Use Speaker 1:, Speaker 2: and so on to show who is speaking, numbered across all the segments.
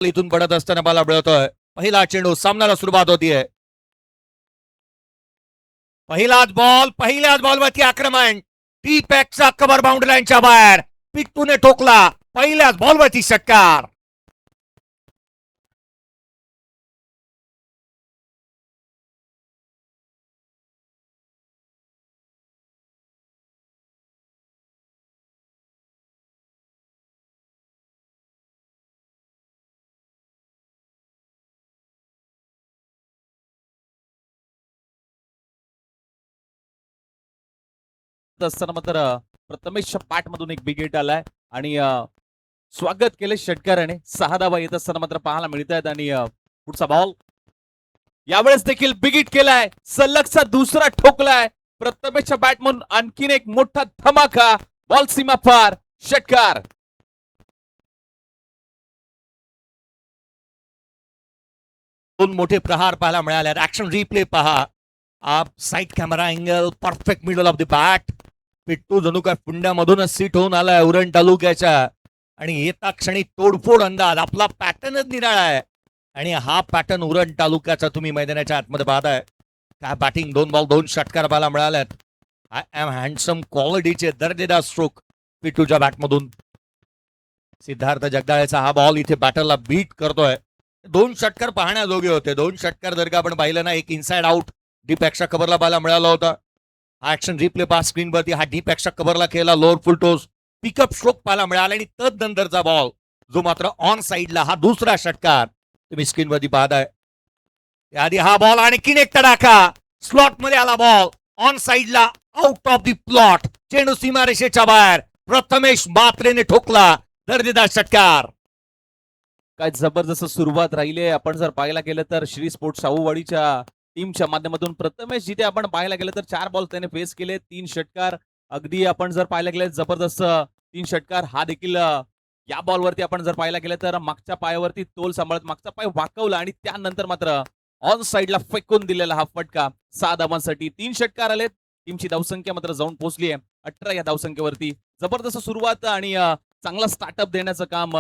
Speaker 1: इथून पडत असताना बाला मिळतोय. पहिला चेंडू सामन्याला सुरुवात होतीये. पहिल्याच बॉलवरती आक्रमण. टी पॅकचा कव्हर बाउंड्री लाईनच्या बाहेर. पिट्टूने ठोकला. पहिल्याच बॉलवरती षटकार.
Speaker 2: असताना मात्र प्रथमेश पाठ मधून एक बिग हिट आलाय आणि स्वागत केले षटकाराने. 6 धावा येत असताना मात्र पाहायला मिळत आहेत आणि पुढचा बॉल यावेळेस देखील बिग हिट केलाय. सलगचा दुसरा ठोकलाय प्रथमेशच्या बॅट म्हणून. आणखीन एक मोठा धमाका. बॉल सीमा पार. षटकार.
Speaker 1: दोन मोठे प्रहार पाहायला मिळाले. ऍक्शन रिप्ले पहा. आप side camera angle. Perfect middle of the bat. Pittu जणू काय पुंड्यामधूनच सीट होऊन आलाय उरण तालुक्याच्या. आणि येता क्षणी तोडफोड अंदाज. आपला पॅटर्नच निराळा आहे आणि हा पॅटर्न उरण तालुक्याचा तुम्ही मैदानाच्या आतमध्ये पाहताय. काय बॅटिंग. 2 बॉल 2 षटकार पाहायला मिळाल्यात. आय एम हँडसम क्वालिटीचे दर्जेदार स्ट्रोक पिट्टूच्या बॅटमधून. सिद्धार्थ जगदाळेचा हा बॉल इथे बॅटरला बीट करतोय. 2 षटकार पाहण्याजोगे होते. 2 षटकार जर का आपण पाहिलं ना, एक इनसाइड आउट डीपॅक्सच्या कव्हरला पाहायला मिळाला होता. हा ऍक्शन रिप्ले पहा स्क्रीनवरती. हा डीपॅक्सच्या कव्हरला केला lower full toss. Pickup stroke पाहायला मिळाला आणि तदनंतरचा बॉल जो मात्र ऑन साइडला. हा दुसरा षटकार तुम्ही स्क्रीनवरती पाहताय. त्याआधी हा बॉल आणखीन एक तडाखा. स्लॉट मध्ये आला बॉल. ऑन साइडला आउट ऑफ दी प्लॉट. चेंडू सीमारेषेच्या बाहेर. प्रथमेश मात्रेने ठोकला. दर्जेदार षटकार.
Speaker 2: काय जबरदस्त सुरुवात राहिली आहे. आपण जर पाहायला गेलं तर श्री स्पोर्ट्स शाहूवाडीच्या टीमच्या माध्यमातून प्रथमेश जिथे आपण पाहायला गेलं तर 4 बॉल त्याने फेस केले. 3 षटकार. अगदी आपण जर पाहायला गेलं जबरदस्त 3 षटकार. हा देखील या बॉलवरती आपण जर पाहायला गेलं तर मागच्या पायावरती तोल सांभाळत मागचा पाय वाकवला आणि त्यानंतर मात्र ऑन साइडला फेकून दिलेला हा फटका. 6 धावांसाठी 3 षटकार आलेत. टीमची धावसंख्या मात्र जाऊन पोहोचली आहे 18 या धावसंख्येवरती. जबरदस्त सुरुवात आणि चांगला स्टार्टअप देण्याचं काम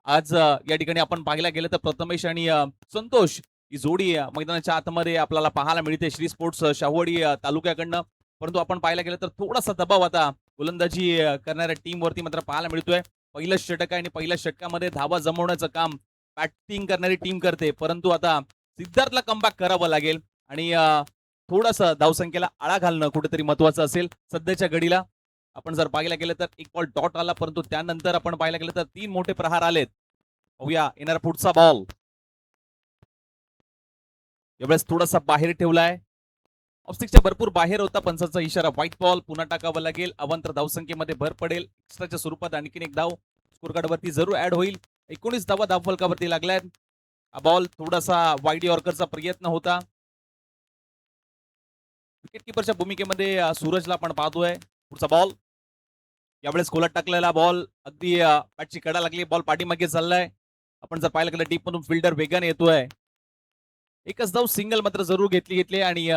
Speaker 2: आज या ठिकाणी आपण पाहायला गेलं तर प्रथमेश आणि संतोष ही जोडी मैदानाच्या आतमध्ये आपल्याला पाहायला मिळते श्री स्पोर्ट्स शाहूवाडी तालुक्याकडनं. परंतु आपण पाहायला गेलं तर थोडासा दबाव आता गोलंदाजी करणाऱ्या टीम वरती मात्र पाहायला मिळतोय. पहिलं षटक आहे आणि पहिल्या षटकामध्ये धावा जमवण्याचं काम बॅटिंग करणारी टीम करते. परंतु आता सिद्धार्थला कमबॅक करावं लागेल आणि थोडंसं धावसंख्येला आळा घालणं कुठेतरी महत्वाचं असेल सध्याच्या घडीला. आपण जर पाहायला गेलं तर एक बॉल डॉट आला परंतु त्यानंतर आपण पाहायला गेलं तर 3 मोठे प्रहार आलेत. पाहूया येणारा पुढचा बॉल. यावेळेस थोडासा बाहेर ठेवलाय. ऑफस्टिकच्या भरपूर बाहेर होता. पंचाचा इशारा. व्हाईट बॉल पुन्हा टाकावा लागेल. अवंतर धावसंख्येमध्ये भर पडेल. एक्स्ट्राच्या स्वरूपात आणखीन एक धाव स्कोर कार्ड वरती जरूर ऍड होईल. 19 धावा धावफलकावरती लागल्यात. हा बॉल थोडासा वाईड यॉर्करचा प्रयत्न होता. विकेट किपरच्या भूमिकेमध्ये सूरजला आपण पाहतोय. पुढचा बॉल. यावेळेस खोलात टाकलेला बॉल. अगदी बॅटची कडा लागली. बॉल पाठीमागे चाललाय. आपण जर पाहिलं गेलं डीप मधून फिल्डर वेगाने येतोय. एकच धाव सिंगल मात्र जरूर घेतली आणि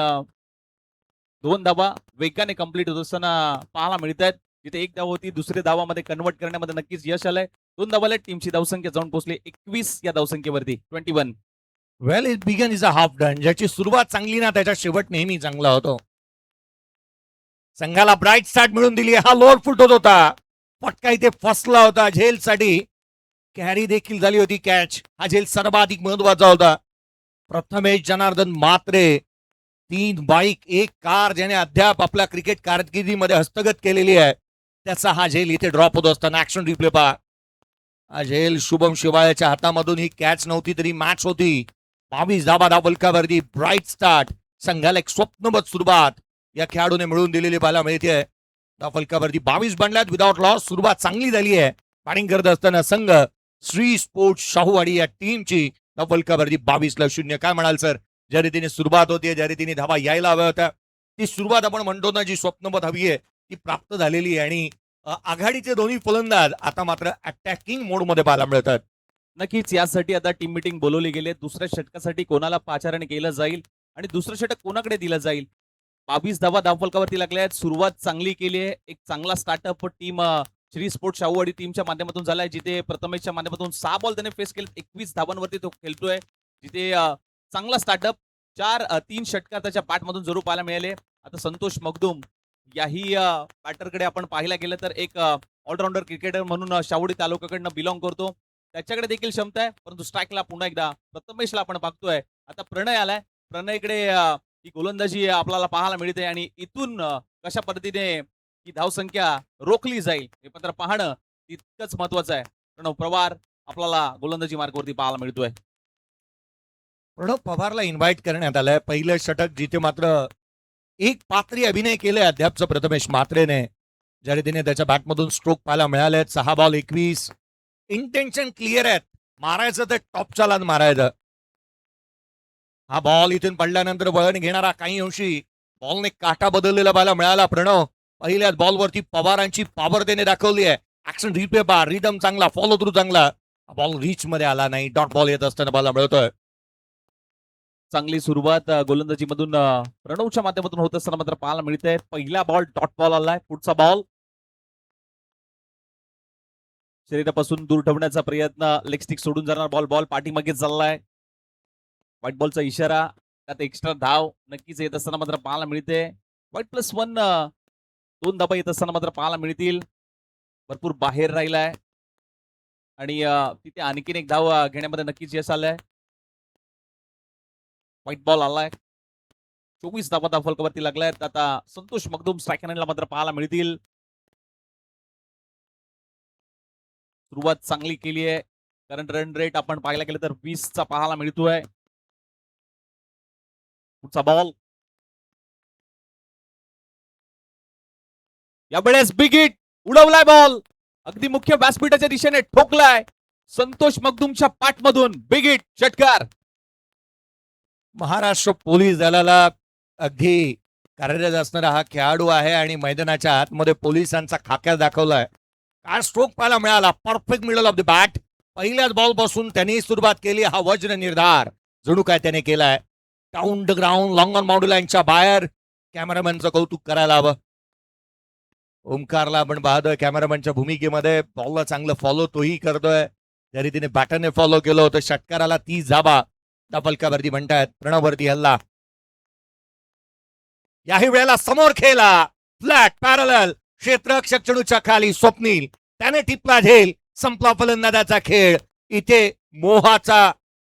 Speaker 2: 2 धावा वेगाने कंप्लीट होत असताना पाहायला मिळत आहेत. जिथे 1 धाव होती दुसऱ्या धावामध्ये कन्वर्ट करण्यामध्ये नक्कीच यश आलंय. 2 धावाला टीमची धावसंख्या जाऊन पोहोचली 21 या धावसंख्येवरती. 21.
Speaker 1: Well it begun is a half done. ज्याची सुरुवात चांगली ना त्याचा शेवट नेहमी चांगला होतो. संघाला ब्राईट स्टार्ट मिळून दिली. हा लोअर फुट होत होता. पटका इथे फसला होता झेलसाठी. कॅरी देखील झाली होती कॅच. हा झेल सर्वाधिक महत्वाचा होता. प्रथमेश जनार्दन मात्रे 3 बाईक 1 कार ज्याने अद्याप आपल्या क्रिकेट कारकिर्दीमध्ये हस्तगत केलेली आहे त्याचा हा झेल इथे ड्रॉप होत असताना ऍक्शन रिप्ले पहा. हा झेल शुभम शिवाळ्याच्या हातामधून ही कॅच नव्हती तरी मॅच होती. 22 धावा धावफलकावरती. Bright start. संघाला एक स्वप्नबद्ध सुरुवात या खेळाडूने मिळून दिलेली पाहायला मिळते. धावफलकावरती 22 बनल्यात विदाउट लॉस. सुरुवात चांगली झाली आहे. बॅटिंग करत असताना संघ श्री स्पोर्ट्स शाहूवाडी या टीमची धावफलकावरती 22-0. काय म्हणाल सर, ज्या रीतीने सुरुवात होती ज्या रीतीने धावा यायला हव्या होत्या ती सुरुवात आपण म्हणतो ना जी स्वप्नबद्ध हवी आहे ती प्राप्त झालेली आहे आणि आघाडीचे दोन्ही फलंदाज आता मात्र अटॅकिंग मोड मध्ये पाहायला मिळतात.
Speaker 2: नक्कीच यासाठी आता टीम मीटिंग बोलवली गेली. दुसऱ्या षटकासाठी कोणाला पाचारण केलं जाईल आणि दुसरं षटक कोणाकडे दिलं जाईल. 22 धावा धावफलकावरती लागल्या आहेत. सुरुवात चांगली केली आहे. एक चांगला startup team Shri sports Shahuwadi टीमच्या माध्यमातून झालाय, जिथे प्रथमेशच्या माध्यमातून 6 बॉल त्याने फेस केले, 21 धावांवरती तो खेळतोय, जिथे चांगला स्टार्टअप 3 षटकार त्याच्या बॅटमधून जरूर पाहायला मिळाले. आता संतोष मगदुम याही बॅटरकडे आपण पाहायला गेलं तर एक ऑलराऊंडर क्रिकेटर म्हणून शाहूवाडी तालुक्याकडनं बिलॉंग करतो, त्याच्याकडे देखील क्षमता आहे. परंतु स्ट्राईकला पुन्हा एकदा प्रथमेशला आपण बघतोय. आता प्रणय आलाय, प्रणयकडे ही गोलंदाजी आपल्याला पाहायला मिळते आणि इथून कशा पद्धतीने ही धावसंख्या रोखली जाईल हे मात्र पाहणं तितकंच महत्वाचं आहे. प्रणव पवार आपल्याला गोलंदाजी मार्गावरती पाहायला मिळतोय.
Speaker 1: प्रणव पवारला इन्व्हाइट करण्यात आलंय. पहिलं षटक जिथे मात्र एक पात्री अभिनय केले अद्यापचं प्रथमेश म्हात्रेने, ज्या रीतीने त्याच्या बॅटमधून स्ट्रोक पाहायला मिळाले. 6 बॉल 21. इंटेन्शन क्लिअर आहेत, मारायचं तर टॉपच्या लाच मारायचं. हा बॉल इथून पडल्यानंतर वळण घेणारा काही अंशी बॉलने काटा बदललेला पाहायला मिळाला. प्रणव पहिल्याच बॉलवरती पवारांची पॉवर त्याने दाखवली आहे. ऍक्शन रिप्ले पहा, रिदम चांगला, फॉलो थ्रू चांगला. बॉल रीच मध्ये आला नाही, डॉट बॉल येत असताना पाहायला मिळतोय.
Speaker 2: चांगली सुरुवात गोलंदाजीमधून प्रणवच्या माध्यमातून होत असताना मात्र पाहायला मिळते. पहिला बॉल डॉट बॉल आलाय, पुढचा बॉल शरीरापासून दूर ठेवण्याचा प्रयत्न, लेग स्टिक सोडून जाणार बॉल, बॉल पाठीमागे चाललाय. व्हाईट बॉलचा इशारा, त्यात एक्स्ट्रा धाव नक्कीच येत असताना मात्र पाहायला मिळते. व्हाईट +1 2 धाबा येत असताना मात्र पाहायला मिळतील. भरपूर बाहेर राहिलाय आणि तिथे आणखीन एक धाव घेण्यामध्ये नक्कीच यश आलंय. व्हाईट बॉल आलाय, 24 धाबा फलकावरती लागलायत. आता संतोष मगदुम स्ट्रायकरला मात्र पाहायला मिळतील. सुरुवात चांगली केली आहे, कारण रन रेट आपण पाहायला गेलं तर 20 चा पाहायला मिळतोय. पुढचा बॉल यावेळेस बिग हिट, उडवलाय बॉल, अगदी मुख्य व्यासपीठाच्या दिशेने ठोकलाय. संतोष मगदुमच्या पाठमधून बिग हिट षटकार.
Speaker 1: महाराष्ट्र पोलीस दलाला अगदी कार्यरत असणारा हा खेळाडू आहे आणि मैदानाच्या आतमध्ये पोलिसांचा खाक्या दाखवलाय. काय स्ट्रोक पाहायला मिळाला, perfect middle of the bat. पहिल्याच बॉल पासून त्यांनी सुरुवात केली. हा वज्र निर्धार जणू काय त्याने केलाय. Down the ground, long on boundary लाईनच्या बाहेर. कॅमेरामॅनचं कौतुक करायला हवं. ओमकारला आपण पाहतोय कॅमेरामॅनच्या भूमिकेमध्ये, बॉलला चांगलं फॉलो तोही करतोय. त्या रीतीने बॅटरने फॉलो केलं होतं. षटकाराला 30 धाबा त्या फलकावरती म्हणतायत. प्रणववरती हल्ला, याही वेळेला समोर खेळला, फ्लॅट पॅरलल, क्षेत्ररक्षक चेंडूच्या खाली. स्वप्नील त्याने टिपला झेल, संपला फलंदाजाचा खेळ. इथे मोहाचा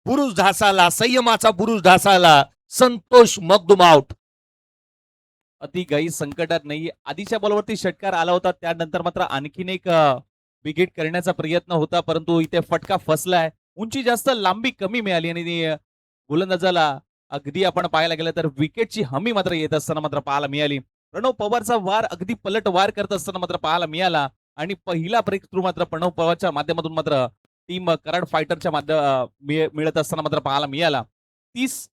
Speaker 1: बुरुज ढासाला, संयमाचा बुरुज ढासाला. संतोष मगदुम आउट.
Speaker 2: अति गाई संकटात नाही. आधीच्या बॉलवरती षटकार आला होता, त्यानंतर मात्र आणखीन एक विकेट करण्याचा प्रयत्न होता, परंतु इथे फटका फसलाय. उंची जास्त, लांबी कमी मिळाली आणि गोलंदाजाला अगदी आपण पाहायला गेलं तर विकेटची हमी मात्र येत असताना मात्र पाहायला मिळाली. प्रणव पवारचा वार अगदी पलट वार करत असताना मात्र पाहायला मिळाला आणि पहिला ब्रेक थ्रू मात्र प्रणव पवारच्या माध्यमातून मात्र टीम कराड फायटरच्या मिळत असताना मात्र पाहायला मिळाला. 30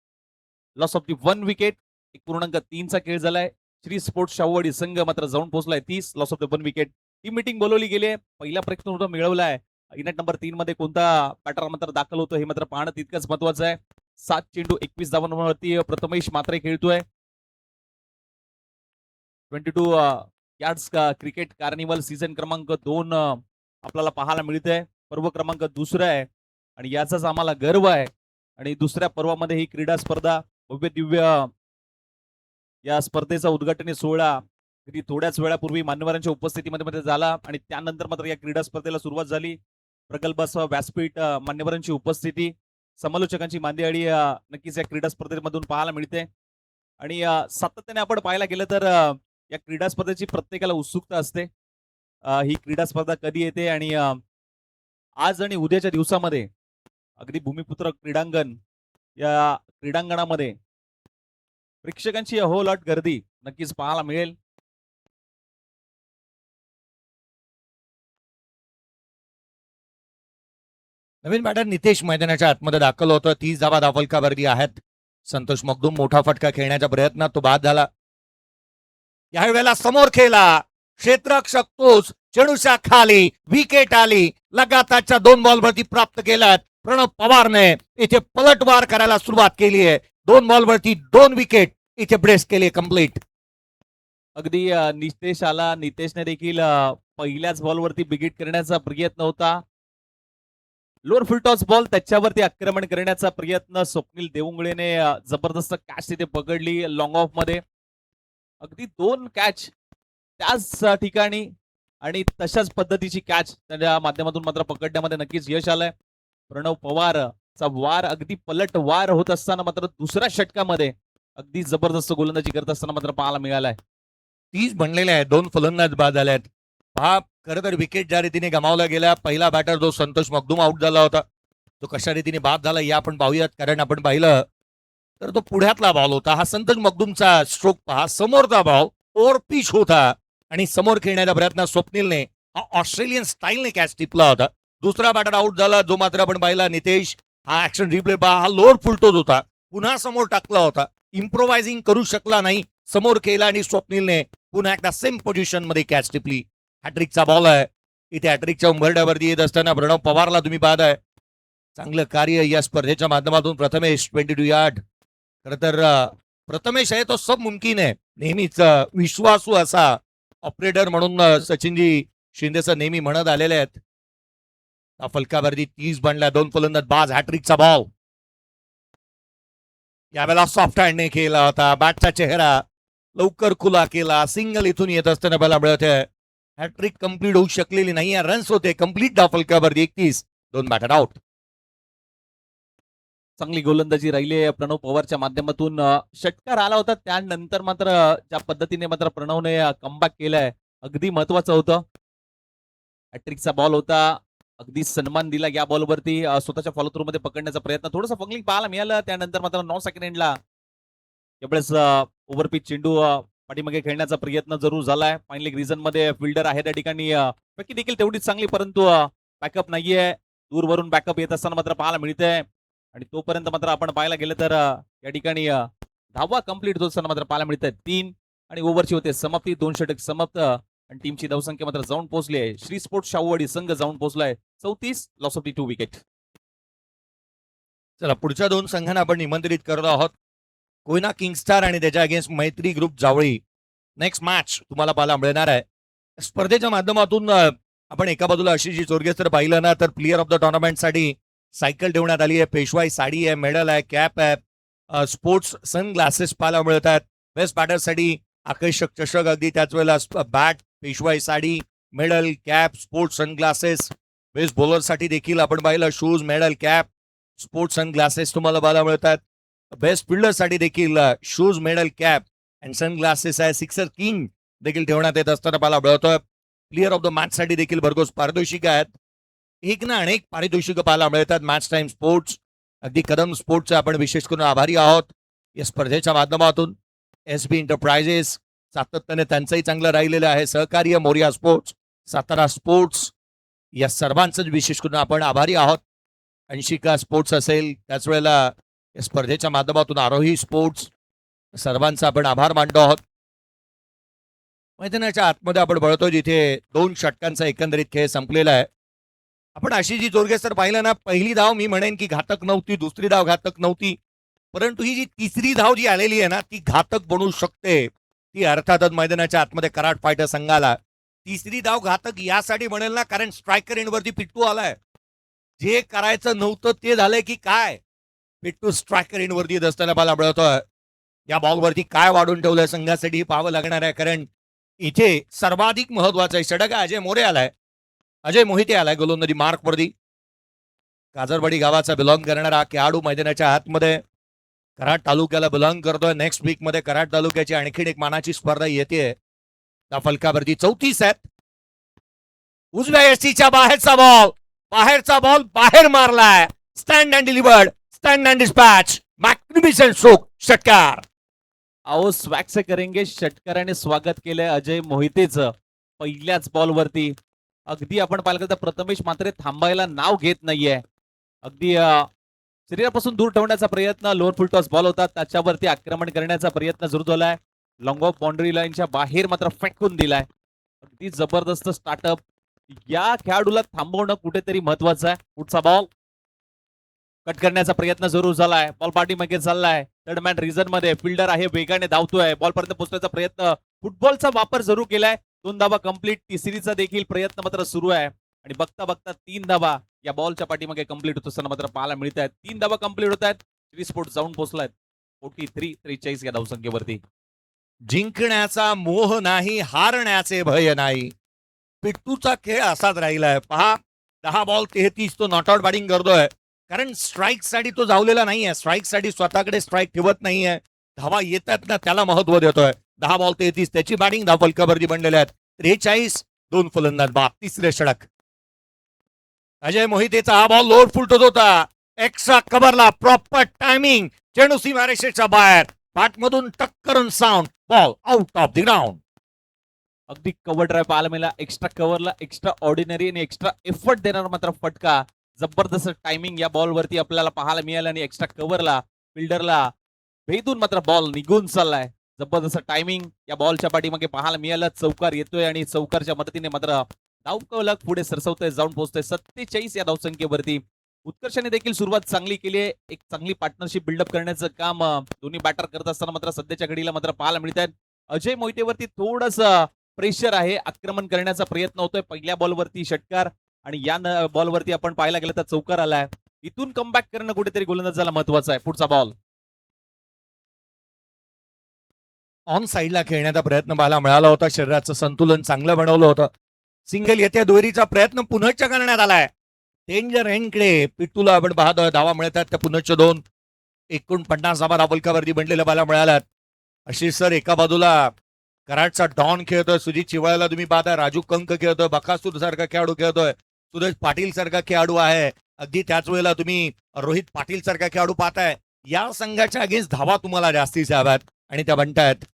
Speaker 2: लॉस ऑफ दी 1 विकेट, 1.3चा खेळ झालाय. श्री स्पोर्ट्स शाहूवाडी संघ मात्र जाऊन पोहोचलाय 30 loss of the 1 wicket. Team meeting बोलवली गेली, पहिला प्रयत्न मिळवलाय. इनिंग नंबर 3 मध्ये कोणता बॅटर मात्र दाखल होतो हे मात्र पाहणं तितकंच महत्वाचं आहे. 7 चेंडू 21 धावांवरती प्रथमेश मात्रे खेळतोय. 22 यार्ड्स क्रिकेट कार्निवल सीझन क्रमांक 2 आपल्याला पाहायला मिळतंय. पर्व क्रमांक 2 आहे आणि याचाच आम्हाला गर्व आहे. आणि दुसऱ्या पर्वामध्ये ही क्रीडा स्पर्धा भव्य दिव्य, या स्पर्धेचा उद्घाटनी सोहळा अगदी थोड्याच वेळापूर्वी मान्यवरांच्या उपस्थितीमध्ये झाला आणि त्यानंतर मात्र या क्रीडा स्पर्धेला सुरुवात झाली. प्रगल्भासह व्यासपीठ, मान्यवरांची उपस्थिती, समालोचकांची मांदियाळी नक्कीच या क्रीडा स्पर्धेमधून पाहायला मिळते. आणि सातत्याने आपण पाहायला गेलं तर या क्रीडा स्पर्धेची प्रत्येकाला उत्सुकता असते. ही क्रीडा स्पर्धा कधी येते आणि आज आणि उद्याच्या दिवसामध्ये अगदी भूमिपुत्र क्रीडांगण, या क्रीडांगणामध्ये प्रेक्षकांची अहोलाट गर्दी नक्कीच पाहायला मिळेल.
Speaker 1: नवीन बॅटर नितेश मैदानाच्या आतमध्ये दाखल होतं. 30 धावा धावफलकावरती आहेत. संतोष मगदुम मोठा फटका खेळण्याच्या प्रयत्नात तो बाद झाला. याही वेळेला समोर खेळला, क्षेत्ररक्षक तोच, चेंडूच्या खाली, विकेट आली. लगातारच्या 2 बॉलवरती प्राप्त केल्यात. प्रणव पवारने इथे पलटवार करायला सुरुवात केली आहे. 2 बॉलवरती 2 विकेट इथे ब्रेस केली कंप्लीट.
Speaker 2: अगदी नितेश आला, नितेशने देखील पहिल्याच बॉलवरती बिगिट करण्याचा प्रयत्न होता. लोअर फुल टॉस बॉल त्याच्यावरती आक्रमण करण्याचा प्रयत्न स्वप्नील देवंगळेने जबरदस्त कॅच तिथे पकडली लॉंग ऑफ मध्ये. अगदी 2 कॅच त्याच ठिकाणी आणि तशाच पद्धतीची कॅच त्याच्या माध्यमातून मात्र पकडण्यामध्ये नक्कीच यश आलंय. प्रणव पवारचा वार अगदी पलट वार होत असताना मात्र दुसऱ्या षटकामध्ये अगदी जबरदस्त गोलंदाजी करत असताना मात्र पाहायला मिळालाय.
Speaker 1: 30 बनलेले आहेत, 2 फलंदाज बाद झाले आहेत. पहा, खरं तर विकेट ज्या रीतीने गमावला गेला, पहिला बॅटर जो संतोष मगदूम आउट झाला होता तो कशा रीतीने बाद झाला या आपण पाहूयात. कारण आपण पाहिलं तर तो पुढ्यातला बॉल होता. हा संतोष मगदूमचा स्ट्रोक पहा, समोरचा बॉल ओव्हर पिच होता आणि समोर खेळण्याचा प्रयत्न स्वप्नीलने हा ऑस्ट्रेलियन स्टाईलने कॅच टिपला होता. दुसरा बॅटर आउट झाला जो मात्र आपण पाहिला नितेश. हा ऍक्शन रिप्ले पहा, हा लोअर फुलटोज होता, पुन्हा समोर टाकला होता, इम्प्रोव्हायझिंग करू शकला नाही, समोर केला आणि स्वप्नीलने पुन्हा एकदा सेम पोझिशन मध्ये कॅच टिपली. हॅट्रिकचा बॉल आहे. इथे हॅट्रिकच्या उंबरड्यावरती येत असताना प्रणव पवारला तुम्ही पाहताय चांगलं कार्य या स्पर्धेच्या माध्यमातून. प्रथमेश 22 यार्ड. खर तर प्रथमेश आहे तो सब मुमकिन आहे. नेहमीच विश्वासू असा ऑपरेटर म्हणून सचिनजी शिंदेसर नेहमी म्हणत आलेले आहेत. फलकावरती 30 बनल्या, 2 फलंदाज बाज. हॅट्रिकचा बॉल यावेळेला सॉफ्ट हँडने केला होता. बॅटचा चेहरा लवकर खुला केला. सिंगल इथून येत असताना बला मिळत आहे. हॅट्रिक कंप्लीट होऊ शकलेली नाही. रन्स होते कंप्लीट फलकावरती 31. 2 batter out.
Speaker 2: चांगली गोलंदाजी राहिली प्रणव पवारच्या माध्यमातून. षटकार आला होता त्यानंतर मात्र ज्या पद्धतीने मात्र प्रणवने कमबॅक केलाय अगदी महत्वाचं होतं. हॅट्रिकचा बॉल होता, अगदी सन्मान दिला या बॉलवरती. स्वतःच्या फॉलो थ्रू मध्ये पकडण्याचा प्रयत्न, थोडंसं फंगलिंग पाहायला मिळालं. त्यानंतर मात्र 9 सेकंडला एवढेच ओव्हरपिच चेंडू पाठीमागे खेळण्याचा प्रयत्न जरूर झालाय. फायनल रिझन मध्ये फिल्डर आहे त्या ठिकाणी. पॅकी देखील तेवढीच चांगली, परंतु बॅकअप नाहीये. दूरवरून बॅकअप येत असताना मात्र पाहायला मिळतंय. आणि तोपर्यंत मात्र आपण पाहायला गेलं तर या ठिकाणी 10वा कंप्लीट होत असताना मात्र पाहायला मिळतंय 3 आणि ओव्हरची होते समाप्ती. 2 षटक समाप्त आणि टीमची धावसंख्या मात्र जाऊन पोहोचली आहे. श्री स्पोर्ट्स शाहूवाडी संघ जाऊन पोहोचलाय 34. Loss of the 2 wicket.
Speaker 1: चला पुढच्या 2 संघांना आपण निमंत्रित करत आहोत. कोयना किंगस्टार आणि त्याच्या अगेन्स्ट मैत्री ग्रुप जावळी. नेक्स्ट मॅच तुम्हाला पाहायला मिळणार आहे. स्पर्धेच्या माध्यमातून आपण एका बाजूला आशिष चोरगे तर पाहिलं ना तर प्लेअर ऑफ द टुर्नामेंट साठी सायकल ठेवण्यात आली आहे, पेशवाई साडी आहे, मेडल आहे, कॅप आहे, स्पोर्ट्स सन ग्लासेस पाहायला मिळत आहेत. बेस्ट बॅटरसाठी आकर्षक चषक, अगदी त्याच वेळेला बॅट, पेशवाई sari, medal, cap, sports sunglasses. Best बॉलरसाठी देखील आपण पाहिलं shoes, medal, cap, sports sunglasses तुम्हाला पाहायला मिळतात. बेस्ट फिल्डरसाठी देखील shoes, medal, cap and sunglasses आहे. सिक्सर किंग देखील ठेवण्यात येत असताना पाहायला मिळतोय. प्लेअर ऑफ द मॅच साठी देखील भरघोस पारितोषिक आहेत. एक ना अनेक पारितोषिक पाहायला मिळतात. मॅच टाइम स्पोर्ट्स, अगदी कदम स्पोर्ट्सचे आपण विशेष करून आभारी आहोत या स्पर्धेच्या माध्यमातून. SB एंटरप्राइजेस सातत्याने त्यांचंही चांगलं राहिलेलं आहे सहकार्य. मोरिया स्पोर्ट्स, सातारा स्पोर्ट्स, या सर्वांचंच विशेष करून आपण आभारी आहोत. अंशिका स्पोर्ट्स असेल, त्याच वेळेला या स्पर्धेच्या माध्यमातून आरोही स्पोर्ट्स, सर्वांचा आपण आभार मानतो आहोत. मैदानाच्या आतमध्ये आपण बघतो जिथे 2 षटकांचा एकंदरीत खेळ संपलेला आहे. आपण आशिषजी चोरगे सर पाहिलं ना, पहिली धाव मी म्हणेन की घातक नव्हती, दुसरी धाव घातक नव्हती, परंतु ही जी तिसरी धाव जी आलेली आहे ना ती घातक बनू शकते. ती अर्थातच मैदानाच्या आतमध्ये कराड फायटर संघाला तिसरी धाव घातक यासाठी म्हणेल ना, कारण स्ट्रायकर एंडवरती पिट्टू आलाय. जे करायचं नव्हतं ते झालंय की काय, पिट्टू स्ट्रायकर एंडवरती येत असताना मला मिळतोय. या बॉलवरती काय वाढून ठेवलंय संघासाठी हे पाहावं लागणार आहे, कारण इथे सर्वाधिक महत्वाचं षटक अजय मोरे आलाय, अजय मोहिते आलाय गोलंदाजी मार्कवरती. काजरवाडी गावाचा बिलॉंग करणारा खेळाडू मैदानाच्या आतमध्ये कराड तालुक्याला बिलॉंग करतोय. नेक्स्ट वीक मध्ये कराड तालुक्याची आणखीन एक मानाची स्पर्धा येते. त्या फलकावरती 34 आहेत. उजव्या यष्टीच्या बाहेरचा बॉल बाहेर मारलाय. Stand and delivered, stand and dispatch, magnificent stroke, षटकार.
Speaker 2: आओ स्वॅग से करेंगे. षटकाराने स्वागत केलंय अजय मोहितेचं पहिल्याच बॉलवरती. अगदी आपण पाहिलं तर प्रथमेश मात्र थांबायला नाव घेत नाहीये. अगदी शरीरापासून दूर ठेवण्याचा प्रयत्न. लोअर फुल टॉस बॉल होता त्याच्यावरती आक्रमण करण्याचा प्रयत्न सुरू झालाय. लॉंग ऑफ बाउंड्री लाईनच्या बाहेर मात्र फेकून दिलाय. अगदी जबरदस्त स्टार्टअप. या खेळाडूला थांबवणं कुठेतरी महत्वाचं आहे. पुढचा बॉल कट करण्याचा प्रयत्न जरूर झालाय. बॉल पाठीमागे चाललाय. थर्ड मॅन रिझन मध्ये फिल्डर आहे, वेगाने धावतोय. बॉल पर्यंत पोहोचण्याचा प्रयत्न, फुटबॉलचा वापर जरूर केलाय. 2 धाबा कंप्लीट. तिसरीचा देखील प्रयत्न मात्र सुरू आहे आणि बघता बघता 3 धाबा या बॉलच्या पाठीमागे कंप्लीट होत असताना मात्र पाहायला मिळत आहेत. 3 धाबा कंप्लीट होत आहेत. श्री स्पोर्ट्स जाऊन पोहोचलायत 43-43 या धावसंख्येवरती.
Speaker 1: जिंकण्याचा मोह नाही, हारण्याचे भय नाही. पिट्टूचा खेळ असाच राहिलाय. पहा, 10 बॉल 33 तो नॉट आउट बॅटिंग करतोय. कारण स्ट्राईक साठी तो जावलेला नाहीये. स्ट्राईक साठी स्वतःकडे स्ट्राईक ठेवत नाहीये. धावा येतात ना त्याला महत्व देतोय. 10 बॉल 33 त्याची बॅटिंग धाव फलकावरती बनलेल्या आहेत. 43 2 फलंदाज बाद. तिसरे षटक. अजय मोहितेचा हा बॉल लोड फुलटत होता. एक्स्ट्रा कव्हरला प्रॉपर टायमिंग. चेंडू सीमारेषेच्या बाहेर. पाठमधून टक्करून sound. Ball out of the ground.
Speaker 2: अगदी कव्हर ड्राईव्ह पाहायला मिळाला. एक्स्ट्रा कव्हरला एक्स्ट्रा ऑर्डिनरी आणि एक्स्ट्रा एफर्ट देणार मात्र फटका. जबरदस्त टायमिंग या बॉलवरती आपल्याला पाहायला मिळालं आणि एक्स्ट्रा कव्हरला फिल्डरला भेदून मात्र बॉल निघून चाललाय. जबरदस्त टायमिंग या बॉलच्या पाठीमागे पाहायला मिळालं. चौकार येतोय आणि चौकारच्या मदतीने मात्र धावकलक पुढे सरसवतोय, जाऊन पोहोचतोय 47 या धावसंख्येवरती. उत्कर्षाने देखील सुरुवात चांगली केली आहे. एक चांगली पार्टनरशिप बिल्डअप करण्याचं काम दोन्ही बॅटर करत असताना मात्र सध्याच्या घडीला मात्र पाहायला मिळत आहेत. अजय मोहितेवरती थोडस प्रेशर आहे. आक्रमण करण्याचा प्रयत्न होतोय. पहिल्या बॉलवरती षटकार आणि या बॉलवरती आपण पाहायला गेलं तर चौकार आलाय. इथून कमबॅक करणं कुठेतरी गोलंदाजाला महत्वाचं आहे. पुढचा बॉल
Speaker 1: ऑन साईडला खेळण्याचा प्रयत्न पाहायला मिळाला होता. शरीराचं संतुलन चांगलं बनवलं होतं. सिंगल येत्या दुहेरीचा प्रयत्न पुनश्च करण्यात आलाय. डेंजर एंडकडे पिट्टूला आपण पाहतोय. धावा मिळतात त्या पुनश्च 2. 49 धावा धावफलकावरती बनलेल्या पाहायला मिळाल्यात. अशी सर एका बाजूला कराडचा डॉन खेळतोय. सुजित चिवळ्याला तुम्ही पाहताय. राजू कंक खेळतोय. बकासूर सारखा खेळाडू खेळतोय. सुरेश पाटील सारखा खेळाडू आहे. अगदी त्याच वेळेला तुम्ही रोहित पाटील सारखा खेळाडू पाहताय. या संघाच्या अगेन्स्ट धावा तुम्हाला जास्तीच्या हव्यात आणि त्या बनतायत.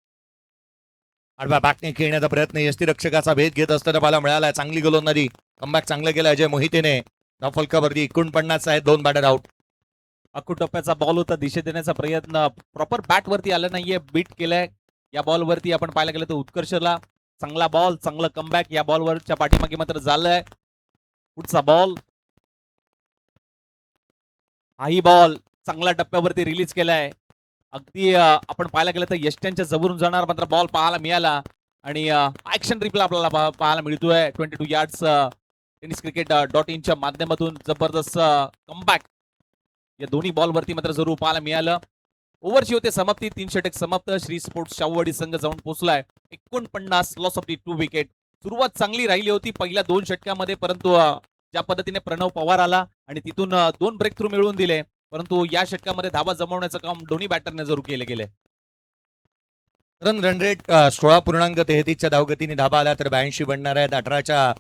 Speaker 1: आडव्या बॅटने खेळण्याचा प्रयत्न यष्टीरक्षकाचा भेद घेत असताना पाहायला मिळाला. चांगली गोलंदाजी. कमबॅक चांगलं केलं अजय मोहितेने. धावफलकावरती 49 आहेत. 2 बॅटर आउट.
Speaker 2: अकूट टप्प्याचा बॉल होता. दिशा देण्याचा प्रयत्न प्रॉपर बॅट वरती आला नाहीये. बीट केलाय. या बॉल वरती आपण पाहायला गेलं तर उत्कर्षला चांगला बॉल, चांगलं कमबॅक या बॉलवरच्या पाठीमागे मात्र झालंय. पुढचा बॉल. हाही बॉल चांगल्या टप्प्यावरती रिलीज केलाय. अगदी आपण पाहायला गेलं तर यष्ट्यांच्या जवळून जाणार मात्र बॉल पाहायला मिळाला आणि ऍक्शन रिप्ले आपल्याला पाहायला मिळतोय. 22 यार्ड्स टेनिस क्रिकेट .in च्या माध्यमातून जबरदस्त कमबॅक या दोन्ही बॉलवरती मात्र जरूर पाहायला मिळालं. ओव्हरची होते समाप्ती. 3 षटक समाप्त. श्री स्पोर्ट्स शाहूवाडी संघ जाऊन पोहोचलाय 49. Loss of the 2 wicket. सुरुवात चांगली राहिली होती पहिल्या 2 षटकामध्ये, परंतु ज्या पद्धतीने प्रणव पवार आला आणि तिथून 2 ब्रेक थ्रू मिळवून दिले, परंतु या षटकामध्ये धावा जमवण्याचं काम दोन्ही बॅटरने जरूर केले गेले.
Speaker 1: रन रेट 16.33च्या धावगतीने धावा आल्या तर 82 बनणार आहेत. 18च्या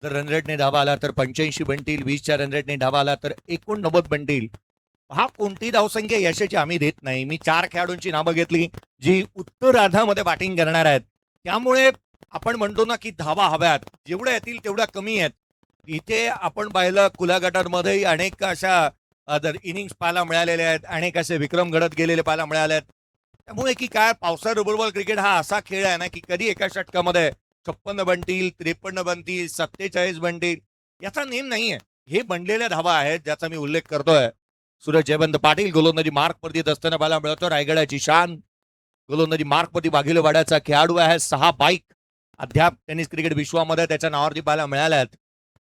Speaker 1: जर रन रेटने धावा आला तर 85 बनतील. 20च्या रन रेटने धावा आला तर 89 बनतील. हा कोणती धावसंख्या यशाची आम्ही देत नाही. मी 4 खेळाडूंची नावं घेतली जी उत्तरार्धामध्ये बॅटिंग करणार आहेत. त्यामुळे आपण म्हणतो ना की धावा हव्यात, जेवढ्या येतील तेवढ्या कमी आहेत. इथे आपण पाहिलं खुल्या गटांमध्ये अनेक अशा इनिंग्स पाहायला मिळालेल्या आहेत. अनेक असे विक्रम घडत गेलेले पाहायला मिळाले आहेत. त्यामुळे की काय पावसाळ्याबरोबर क्रिकेट हा असा खेळ आहे ना की कधी एका षटकामध्ये 56 बनतील, 53 बनतील, 47 बनतील, याचा नेम नाहीये. हे बनलेल्या धावा आहेत ज्याचा मी उल्लेख करतोय. सूरज जयवंत पाटील गोलंदाजी मार्कवरती असताना पाहायला मिळतो. रायगडाची शान गोलंदाजी मार्कवरती बागेलवाड्याचा खेळाडू आहे. 6 बाईक अद्याप टेनिस क्रिकेट विश्वामध्ये त्याच्या नावावरती पाहायला मिळाल्या आहेत.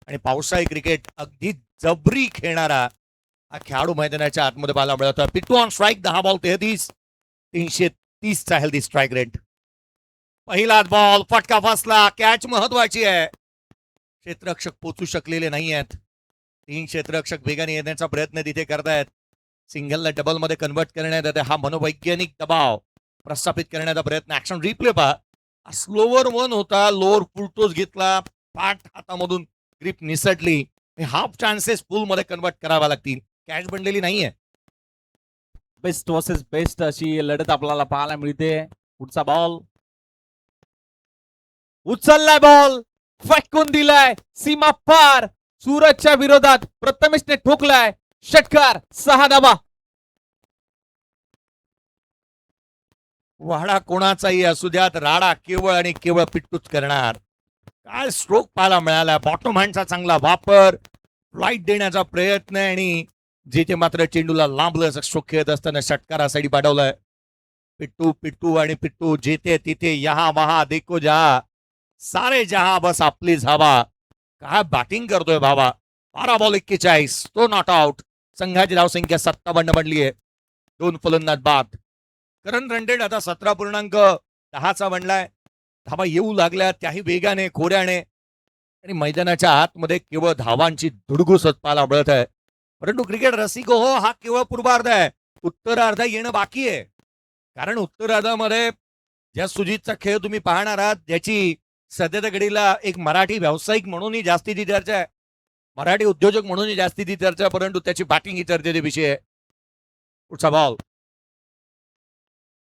Speaker 1: आणि पावसाळी क्रिकेट अगदी जबरी खेळणारा हा खेळाडू मैदानाच्या आतमध्ये पाहायला मिळतो. Pittu on strike. 10 बॉल 33. 330चा हेल्दी स्ट्राईक रेट. पहिलाच बॉल फटका फसला. कॅच महत्वाची आहे. क्षेत्ररक्षक पोचू शकलेले नाही आहेत. 3 क्षेत्ररक्षक वेगाने येण्याचा प्रयत्न तिथे करतायत. सिंगलला डबल मध्ये कन्वर्ट करण्यात येते. हा मनोवैज्ञानिक दबाव प्रस्थापित करण्याचा प्रयत्न. ऍक्शन रिप्ले पहा. स्लोवर 1 होता. लोअर फुलटोस घेतला. पाठ हातामधून ग्रिप निसटली. हाफ चान्सेस फुल मध्ये कन्वर्ट करावा लागतील. कॅच बनलेली नाहीये.
Speaker 2: बेस्ट वर्सेस बेस्ट अशी लढत आपल्याला पाहायला मिळते. पुढचा बॉल. उचललाय बॉल. फटकून दिलाय सीमा पार. सूरजच्या विरोधात प्रथमेशने ठोकलाय. षटकार. 6 धावा.
Speaker 1: वाडा कोणाचाही असू द्यात, राडा केवळ आणि केवळ पिट्टूच करणार. काय स्ट्रोक पाहायला मिळाला. बॉटम हँडचा चांगला वापर, फ्लाईट देण्याचा प्रयत्न आणि जिथे मात्र चेंडूला लांबलं स्ट्रोक खेळत असताना षटकारासाठी पाठवलाय. पिट्टू पिट्टू आणि पिट्टू, जिथे तिथे यहा वहा देखो जा. सारे जहा बस आपलीच हवा. काय बॅटिंग करतोय बाबा. 12 बॉल 41, तो नॉट आउट. संघाची धावसंख्या 57 बनली आहे. 2 फलंदाज बाद. करण रणडेड आता 17.10चा बनलाय. धावा येऊ लागल्या त्याही वेगाने खोऱ्याने आणि मैदानाच्या आतमध्ये केवळ धावांची धुडगुसच पाहायला मिळत आहे. परंतु क्रिकेट रसिक हो, हा केवळ पूर्वार्ध आहे. उत्तरार्ध येणं बाकी आहे. कारण उत्तरार्धामध्ये ज्या सुजितचा खेळ तुम्ही पाहणार आहात ज्याची सध्याच्या घडीला एक मराठी व्यावसायिक म्हणूनही जास्तीची चर्चा आहे, मराठी उद्योजक म्हणूनही जास्तीची चर्चा आहे, परंतु त्याची बॅटिंग ही चर्चेचा विषय आहे. पुढचा बॉल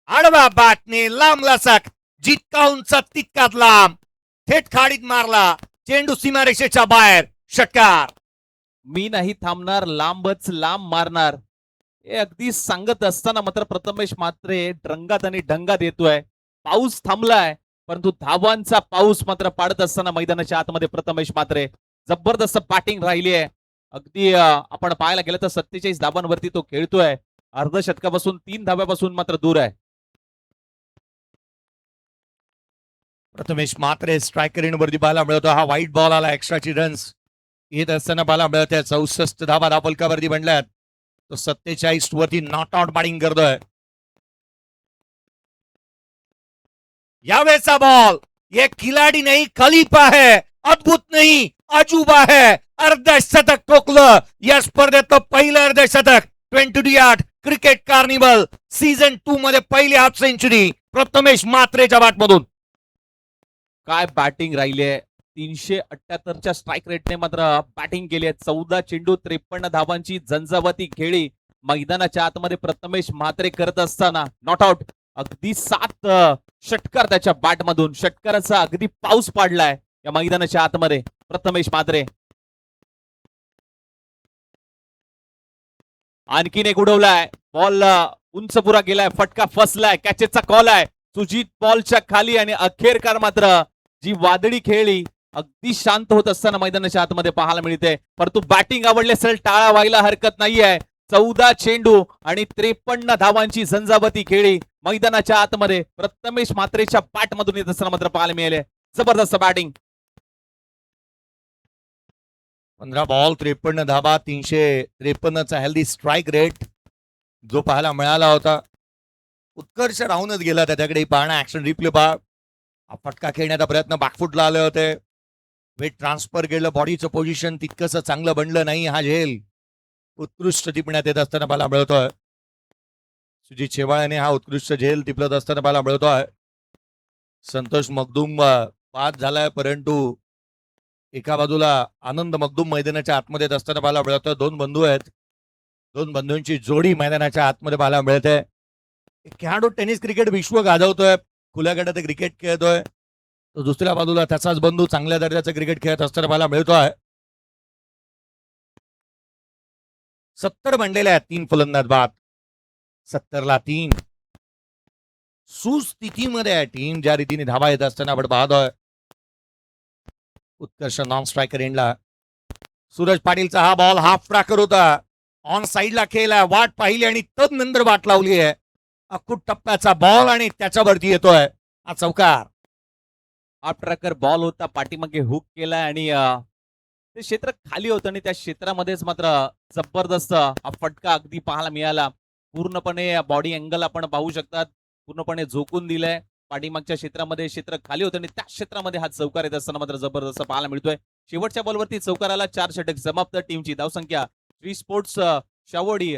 Speaker 1: आडवा बॅटने लांब लचक, जितका उंच तितकाच लांब, थेट खाडीत मारला. चेंडू सीमारेषेच्या बाहेर. षटकार.
Speaker 2: मी नाही थांबणार, लांबच लांब मारणार, हे अगदी सांगत असताना मात्र प्रथमेश म्हात्रे रंगात आणि ढंगात येतोय. पाऊस थांबलाय परंतु धावांचा पाऊस मात्र पाडत असताना मैदानाच्या आतमध्ये प्रथमेश म्हात्रे जबरदस्त बॅटिंग राहिली आहे. अगदी आपण पाहायला गेलं तर 47 धावांवरती तो खेळतोय. अर्धशतकापासून 3 धाव्यापासून मात्र दूर आहे.
Speaker 1: प्रथमेश म्हात्रे स्ट्रायकर वरती पाहायला मिळतो. हा व्हाईट बॉल आला. एक्स्ट्राची रन्स येत असताना पाहायला मिळत आहे. 64 धावा धावफलकावरती बनल्यात. तो 47 वरती नॉट आउट बॅटिंग करतोय. यावेळेचा बॉल, ये खिलाडी नाही खलीफा है, अद्भुत नाही अजूबा है. अर्धशतक ठोकलं या स्पर्धेत पहिलं अर्धशतक. 28 क्रिकेट कार्निवल सीझन 2 मध्ये पहिली हाफ सेंचुरी प्रथमेश म्हात्रेच्या बॅटमधून.
Speaker 2: काय बॅटिंग राहिली आहे. 378च्या स्ट्राईक रेटने मात्र बॅटिंग केली आहे. 14 चेंडू 53 धावांची झंझावाती खेळी मैदानाच्या आतमध्ये प्रथमेश म्हात्रे करत असताना नॉट आउट. अगदी 7 षटकार त्याच्या बॅटमधून. षटकाराचा अगदी पाऊस पाडलाय या मैदानाच्या आतमध्ये प्रथमेश म्हात्रे. आणखीन एक उडवलाय बॉल, उंच पुरा गेलाय, फटका फसलाय, कॅचेसचा कॉल आहे. सुजित बॉलच्या खाली आणि अखेरकार मात्र जी वादळी खेळी अगदी शांत होत असताना मैदानाच्या आतमध्ये पाहायला मिळते. परंतु बॅटिंग आवडली असेल टाळा व्हायला हरकत नाहीये. 14 चेंडू आणि 53 धावांची झंझावती खेळी मैदानाच्या आतमध्ये प्रथमेश म्हात्रेच्या बॅटमधून येत असताना मात्र पाहायला मिळाले. जबरदस्त बॅटिंग.
Speaker 1: 15 बॉल 53 धाबा, 353चा हेल्दी स्ट्राईक रेट जो पाहायला मिळाला होता. उत्कर्ष राहूनच गेला त्याच्याकडे. पाहणं ऍक्शन रिप्ले पहा. फटका खेळण्याचा प्रयत्न बॅकफुटला आले होते. वेट ट्रान्सफर केलं. बॉडीचं पोझिशन तितकंस चांगलं बनलं नाही. हा झेल उत्कृष्ट टिपण्यात येत असताना पाहायला मिळतोय. सुजित शेवाळ्याने हा उत्कृष्ट झेल टिपलत असताना पाहायला मिळतोय. संतोष मगदुम बाद झालाय परंतु एका बाजूला आनंद मगदुम मैदानाच्या आतमध्ये येत असताना पाहायला मिळतोय. 2 बंधू आहेत. 2 बंधूंची जोडी मैदानाच्या आतमध्ये पाहायला मिळते. खेळाडू टेनिस क्रिकेट विश्व गाजवतोय. खुल्या गटात क्रिकेट खेळतोय. तो दुसऱ्या बाजूला त्याचाच बंधू चांगल्या दर्जाचं क्रिकेट खेळत असताना पाहायला मिळतोय. 70 बनलेले आहेत. 3 फलंदाज बाद. 70ला 3. सुस्थितीमध्ये आहे टीम. ज्या रीतीने धावा येत असताना आपण पाहतोय. उत्कर्ष नॉन स्ट्रायकर एंडला. सूरज पाटीलचा हा बॉल हाफ ट्रॅकर होता. ऑन साइडला खेळला. वाट पाहिली आणि तदनंतर वाट लावली आहे. अखूट टप्प्याचा बॉल आणि त्याच्यावरती येतोय हा चौकार.
Speaker 2: हाफ ट्रॅकर बॉल होता. पाठीमागे हुक केलाय आणि ते क्षेत्र खाली होतं आणि त्या क्षेत्रामध्येच मात्र जबरदस्त हा फटका अगदी पाहायला मिळाला. पूर्णपणे बॉडी अँगल आपण पाहू शकतात. पूर्णपणे झोकून दिलंय. पाठीमागच्या क्षेत्रामध्ये क्षेत्र खाली होतं आणि त्या क्षेत्रामध्ये हा चौकार येत असताना मात्र जबरदस्त पाहायला मिळतोय. शेवटच्या बॉलवरती चौकाराला 4 षटक समाप्त. टीमची धावसंख्या श्री स्पोर्ट्स शावडी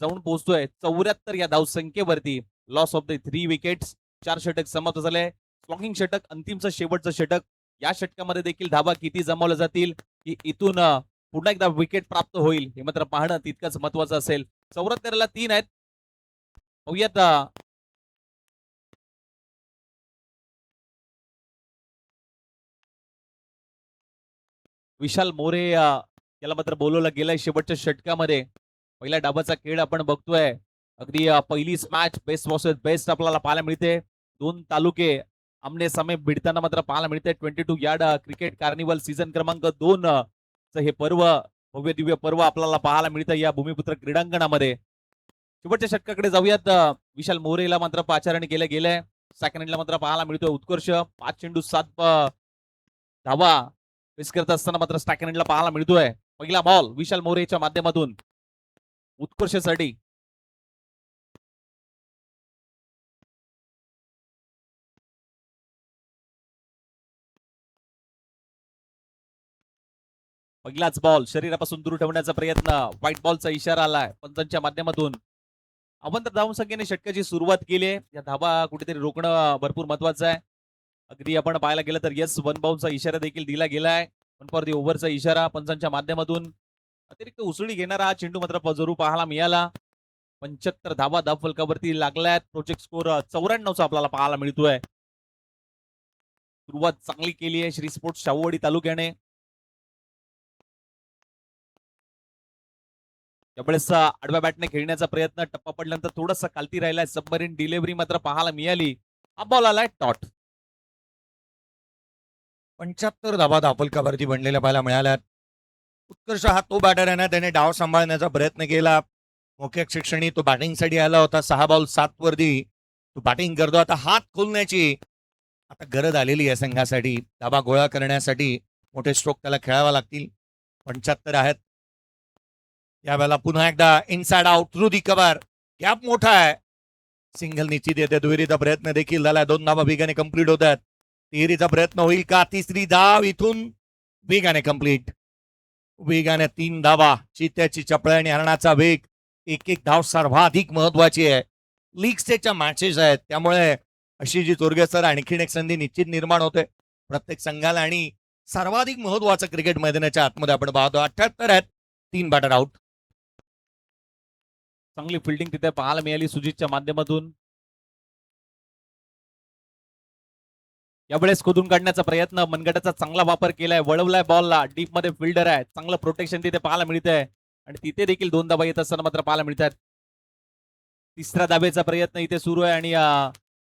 Speaker 2: जाऊन पोहोचतोय 74 या धावसंख्येवरती. Loss of the 3 wickets. 4 षटक समाप्त झाले. स्लॉगिंग षटक अंतिमचं शेवटचं षटक. या षटकामध्ये देखील धावा किती जमवल्या जातील की इथून पुन्हा एकदा विकेट प्राप्त होईल हे मात्र पाहणं तितकंच महत्वाचं असेल. 74ला 3 आहेत. पाहूयात विशाल मोरे याला मात्र बोलवलं गेलंय शेवटच्या षटकामध्ये. पहिल्या डावाचा खेळ आपण बघतोय. अगदी पहिलीच मॅच बेस्ट वर्सेस बेस्ट आपल्याला पाहायला मिळते. 2 तालुके आमने सामने भिडताना मात्र पाहायला मिळते. 22 यार्ड क्रिकेट कार्निवल सीझन क्रमांक 2 चं हे पर्व, भव्य दिव्य पर्व आपल्याला पाहायला मिळतं या भूमिपुत्र क्रीडांगणामध्ये. शेवटच्या षटकाकडे जाऊयात. विशाल मोरेला मात्र पाचारण केलं गेलंय. सेकंड हँडला मात्र पाहायला मिळतोय उत्कर्ष. 5 चेंडू 7 धावा फेस करत असताना मात्र स्टॅकनेटला पाहायला मिळतोय. पहिला बॉल विशाल मोरेच्या माध्यमातून उत्कर्षसाठी. पहिलाच बॉल शरीरापासून दूर ठेवण्याचा प्रयत्न. व्हाईट बॉलचा इशारा आलाय पंचांच्या माध्यमातून. आपण तर धावसंख्येने षटकाची सुरुवात केली आहे. या धावा कुठेतरी रोखणं भरपूर महत्वाचं आहे. अगदी आपण पाहायला गेलं तर येस वन बाउंडचा इशारा देखील दिला गेलाय. वन फॉर दी ओव्हरचा इशारा पंचांच्या माध्यमातून. अतिरिक्त उसळी घेणारा हा चेंडू मात्र जरूर पाहायला मिळाला. 75 धावा धाव फलकावरती लागल्यात. प्रोजेक्ट स्कोर 94चा आपल्याला पाहायला मिळतोय. सुरुवात चांगली केली आहे श्री स्पोर्ट्स शाहूवाडी तालुक्याने. त्यावेळेस आडव्या बॅटने खेळण्याचा प्रयत्न. टप्पा पडल्यानंतर थोडासा खालती राहिलाय. सबमरीन डिलिव्हरी मात्र पाहायला मिळाली. हा बॉल आलाय टॉट.
Speaker 1: 75 धावा धावफलकावरती बनलेल्या पाहायला मिळाल्यात. उत्कर्ष हा तो बॅटर आहे ना, त्याने डाव सांभाळण्याचा प्रयत्न केला. मोठ्या शिक्षणी तो बॅटिंगसाठी आला होता. 6 बॉल 7 वरती तो बॅटिंग करतो. आता हात खोलण्याची आता गरज आलेली आहे संघासाठी. धाबा गोळा करण्यासाठी मोठे स्ट्रोक त्याला खेळावा लागतील. 75 आहेत. यावेळेला पुन्हा एकदा inside out through the cover. Gap मोठा आहे. सिंगल निश्चित येते. दुहेरीचा प्रयत्न देखील झाला. 2 धावा वेगाने कंप्लीट होत आहेत. तिहेरीचा प्रयत्न होईल का? तिसरी धाव इथून वेगाने कंप्लीट. वेगाने 3 धावा. चित्त्याची चपळ आणि हरणाचा वेग. एक धाव सर्वाधिक महत्वाची आहे. लीग स्टेजच्या मॅचेस आहेत, त्यामुळे अशी जी तोरगेसर आणखीन एक संधी निश्चित निर्माण होते प्रत्येक संघाला. आणि सर्वाधिक महत्वाचं क्रिकेट मैदानाच्या आतमध्ये आपण पाहतो. 78 आहेत. 3 बॅटर आउट.
Speaker 2: चांगली फिल्डिंग तिथे पाहायला मिळाली सुजितच्या माध्यमातून. यावेळेस खोदून काढण्याचा प्रयत्न. मनगटाचा चांगला वापर केलाय. वळवलाय बॉलला. डीप मध्ये फिल्डर आहे. चांगलं प्रोटेक्शन तिथे पाहायला मिळतंय. आणि तिथे देखील 2 धावा येत असताना मात्र पाहायला मिळतात. तिसऱ्या धावेचा प्रयत्न इथे सुरू आहे. आणि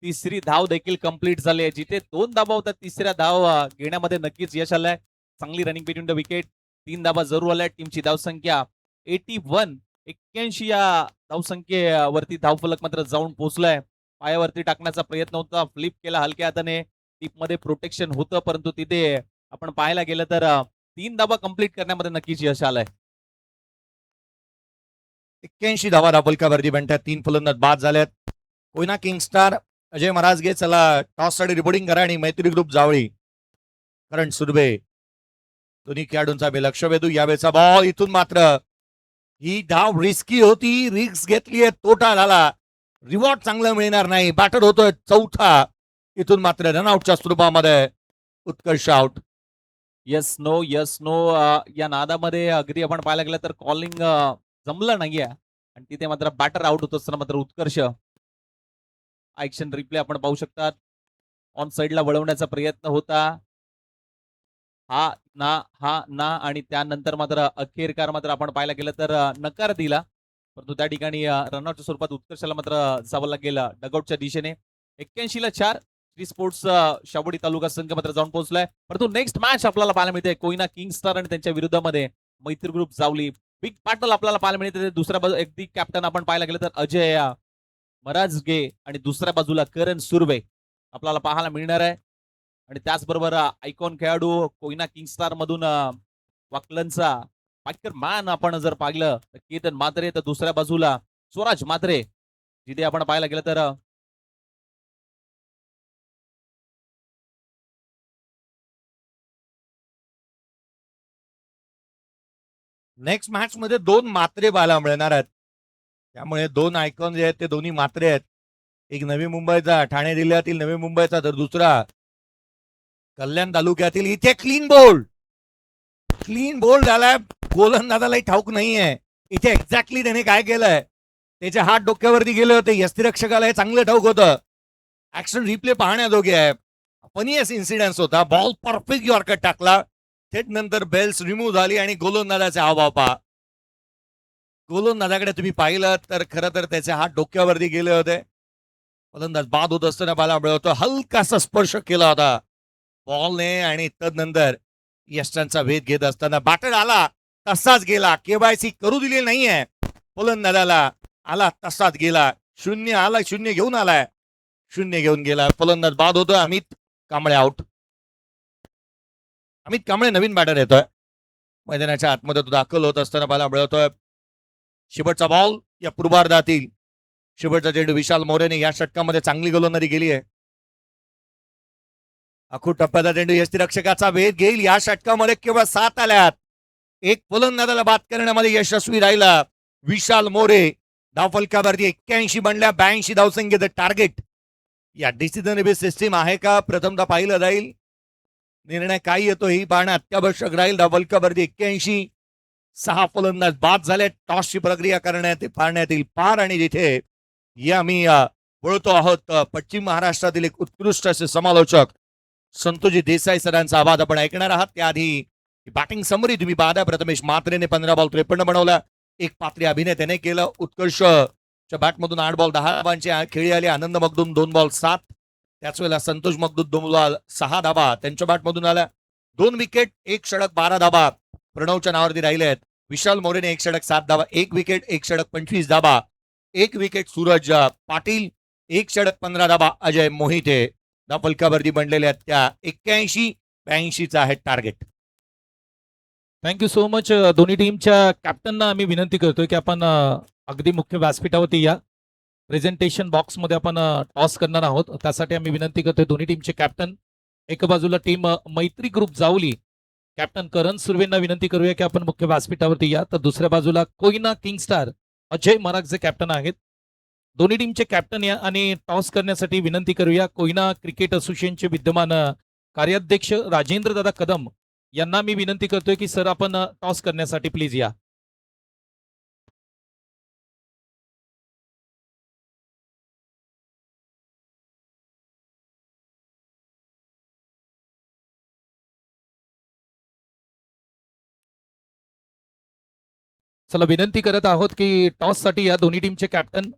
Speaker 2: तिसरी धाव देखील कंप्लीट झाली आहे. जिथे 2 धावा होतात तिसऱ्या धाव घेण्यामध्ये नक्कीच यश आलंय. चांगली रनिंग बिटवीन द विकेट. 3 धावा जरूर आल्या. टीमची धावसंख्या 81 या धावसंख्येवरती धावफलक मात्र जाऊन पोहोचलाय. पायावरती टाकण्याचा प्रयत्न होता. फ्लिप केला हलक्या हाताने. टीपमध्ये प्रोटेक्शन होतं, परंतु तिथे आपण पाहायला गेलं तर 3 धावा कंप्लीट करण्यामध्ये नक्कीच यश आलंय.
Speaker 1: 81 धावा धावफलकावरती बनतात. 3 फलंदाज बाद झालेत. कोयना किंगस्टार अजय महाराजगे चला टॉस साठी रिपोर्टिंग करा. आणि मैत्री ग्रुप जावळी करण सुर्वे दोन्ही खेळाडूंचा लक्ष वेधू. यावेळेचा बॉल इथून मात्र ही धाव रिस्की होती. रिस्क घेतली. तोटा झाला. रिवॉर्ड चांगलं मिळणार नाही. बॅटर होतोय 4था. इथून मात्र रनआउटच्या स्वरूपामध्ये Utkarsh out.
Speaker 2: Yes no yes no या नादामध्ये अगदी आपण पाहायला गेलं तर कॉलिंग जमलं नाहीये. आणि तिथे मात्र बॅटर आउट होत असताना मात्र उत्कर्ष. ऍक्शन रिप्ले आपण पाहू शकतात. ऑन साइडला वळवण्याचा प्रयत्न होता. हा ना आणि त्यानंतर मात्र अखेरकार मात्र आपण पाहायला गेलं तर नकार दिला. परंतु त्या ठिकाणी रनआउटच्या स्वरूपात उत्कर्षाला मात्र जावं लागेल डगआउटच्या दिशेने. 81ला 4 श्री स्पोर्ट्स शावडी तालुका संघ मात्र जाऊन पोहोचलाय. परंतु नेक्स्ट मॅच आपल्याला पाहायला मिळते कोयना किंगस्टार आणि त्यांच्या विरोधामध्ये मैत्री ग्रुप जावली. बिग बॅटल आपल्याला पाहायला मिळते. दुसऱ्या बाजू अगदी कॅप्टन आपण पाहायला गेलं तर अजय मराजगे आणि दुसऱ्या बाजूला करण सुर्वे आपल्याला पाहायला मिळणार आहे. आणि त्याचबरोबर आयकॉन खेळाडू कोयना किंगस्टार मधून वाकलनचा पायकर मॅन आपण जर पाहिलं तर केतन मात्रे. तर दुसऱ्या बाजूला स्वराज मात्रे. जिथे आपण पाहायला गेलं तर
Speaker 1: नेक्स्ट मॅच मध्ये 2 मात्रे पाहायला मिळणार आहेत. त्यामुळे 2 आयकॉन जे आहेत ते दोन्ही मात्रे आहेत. एक नवी मुंबईचा, ठाणे जिल्ह्यातील नवी मुंबईचा, तर दुसरा कल्याण तालुक्यातील. इथे क्लीन बोल्ड झालाय. गोलंदाजालाही ठाऊक नाहीये इथे एक्झॅक्टली त्याने काय केलंय. त्याचे हात डोक्यावरती गेले होते. यष्टिरक्षकाला हे चांगलं ठाऊक होतं. ऍक्शन रिप्ले पाहण्याजोगे आहे. फनियस इन्सिडेंट होता. बॉल परफेक्ट यॉर्कर टाकला. थेट नंतर बेल्स रिमूव्ह झाली आणि गोलंदाजाचे हावभाव पहा. गोलंदाजाकडे तुम्ही पाहिलं तर खरं तर त्याचे हात डोक्यावरती गेले होते. फलंदाज बाद होत असताना पाहायला मिळत होतं. हलकासा स्पर्श केला होता बॉलने. आणि तदनंतर यष्टांचा वेध घेत असताना बॅटर आला तसाच गेला. केवायसी करू दिली नाहीये फलंदाजाला. आला तसाच गेला. 0 आला. 0 घेऊन आलाय. 0 घेऊन गेला. फलंदाज बाद होतो. अमित कांबळे आउट. अमित कांबळे नवीन बॅटर येतोय मैदानाच्या आतमध्ये तो दाखल होत असताना पाहायला मिळतोय. शेवटचा बॉल या पूर्वार्धातील शेवटचा चेंडू विशाल मोरेने या षटकामध्ये चांगली गोलंदाजी केली आहे. अखूट टप्प्याचा चेंडू यष्टीरक्षकाचा वेध घेईल. या षटकामध्ये केवळ 7 आल्यात. एक फलंदाजाला बाद करण्यामध्ये यशस्वी राहिला विशाल मोरे. धावफलकावरती 81 बनल्या, 82 धावसंख्येचं टार्गेट. या डिसिजन बेस सिस्टीम आहे का प्रथमतः पाहिलं जाईल. निर्णय काय येतो ही पाहणं अत्यावश्यक राहील. धावफलकावरती 81, 6 फलंदाज बाद झाले. टॉसची प्रक्रिया करण्यात पाहण्यात येईल पार. आणि जिथे या मी बोलतो आहोत पश्चिम महाराष्ट्रातील एक उत्कृष्ट असे समालोचक संतोजी देसाई सरांचा आवाज आपण ऐकणार आहात. त्याआधी बॅटिंग समरी तुम्ही पाहता. प्रथमेश मात्रेने 15 बॉल 53 बनवला. एक पात्री अभिनेत्याने केलं. उत्कर्ष बॅटमधून 8 बॉल 10 धाबांची खेळी आली. आनंद मगदूम 2 बॉल 7. त्याच वेळेला संतोष मगदूम 2 बॉल 6 धाबा त्यांच्या बॅटमधून आल्या. 2 विकेट 1 षटक 12 धाबा प्रणवच्या नावावरती राहिले आहेत. विशाल मोरेने 1 षटक 7 धाबा, 1 विकेट 1 षटक 25 धाबा, 1 विकेट सूरज पाटील, 1 षटक 15 धाबा अजय मोहिते. धावफलकावरती बनलेल्या त्या 81, 82चा आहे टार्गेट.
Speaker 2: Thank you so much. दोन्ही टीमच्या कॅप्टनना आम्ही विनंती करतोय की आपण अगदी मुख्य व्यासपीठावरती या. प्रेझेंटेशन बॉक्समध्ये आपण टॉस करणार आहोत. त्यासाठी आम्ही विनंती करतोय दोन्ही टीमचे कॅप्टन. एका बाजूला team Maitri group Jawali captain करण सुर्वेंना विनंती करूया की आपण मुख्य व्यासपीठावरती या. तर दुसऱ्या बाजूला कोयना किंगस्टार अजय मराग जे कॅप्टन आहेत. दोन्ही टीमचे कॅप्टन या आणि टॉस करण्यासाठी विनंती करूया कोयना क्रिकेट असोसिएशनचे विद्यमान कार्याध्यक्ष राजेंद्र दादा कदम यांना मी विनंती करतोय की सर आपण टॉस करण्यासाठी प्लीज या. चला विनंती करत आहोत की टॉस साठी या दोन्ही टीमचे कॅप्टन.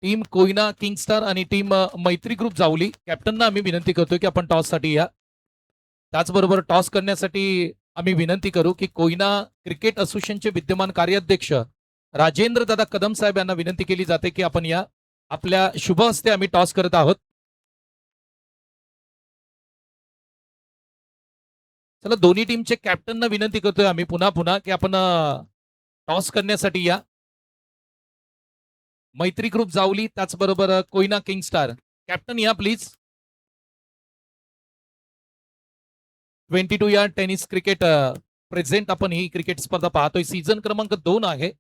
Speaker 2: टीम कोयना किंगस्टार आणि टीम मैत्री ग्रुप जावली कॅप्टनना आम्ही विनंती करतोय की आपण टॉस साठी या. त्याचबरोबर टॉस करण्यासाठी आम्ही विनंती करू की कोयना क्रिकेट असोसिएशनचे विद्यमान कार्याध्यक्ष राजेंद्र दादा कदम साहेब यांना विनंती केली जाते की आपण या. आपल्या शुभ हस्ते आम्ही टॉस करत आहोत. चला दोन्ही टीमचे कॅप्टनना विनंती करतोय आम्ही पुन्हा की आपण टॉस करण्यासाठी या. मैत्री ग्रुप जावली त्याचबरोबर कोयना किंगस्टार कॅप्टन या प्लीज. 22 या टेनिस क्रिकेट प्रेझेंट आपण ही क्रिकेट स्पर्धा पाहतोय. सीझन क्रमांक 2 आहे.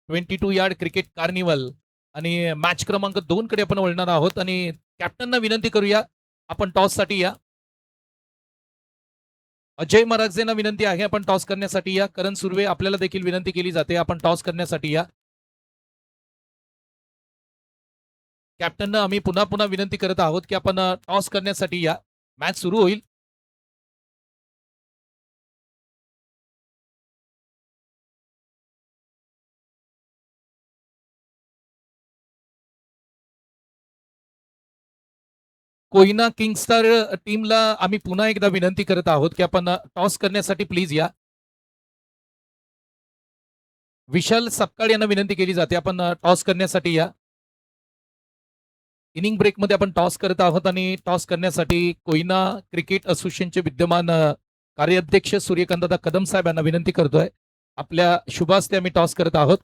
Speaker 2: 22 यार्ड क्रिकेट कार्निवल आणि मॅच क्रमांक 2 कडे आपण वळणार आहोत. आणि कॅप्टनना विनंती करूया आपण टॉस साठी या. अजय मरागजेंना विनंती आहे आपण टॉस करण्यासाठी या. करण सुर्वे आपल्याला देखील विनंती केली जाते आपण टॉस करण्यासाठी या. कॅप्टनना आम्ही पुन्हा विनंती करत आहोत की आपण टॉस करण्यासाठी या. मॅच सुरू होईल. कोयना किंगस्टार टीमला आम्ही पुन्हा एकदा विनंती करत आहोत की आपण टॉस करण्यासाठी प्लीज या. विशाल सपकाळ यांना विनंती केली जाते आपण टॉस करण्यासाठी या. इनिंग ब्रेकमध्ये आपण टॉस करत आहोत आणि टॉस करण्यासाठी कोयना क्रिकेट असोसिएशनचे विद्यमान कार्याध्यक्ष सूर्यकांतदादा कदम साहेब यांना विनंती करतोय. आपल्या शुभ हस्ते आम्ही टॉस करत आहोत.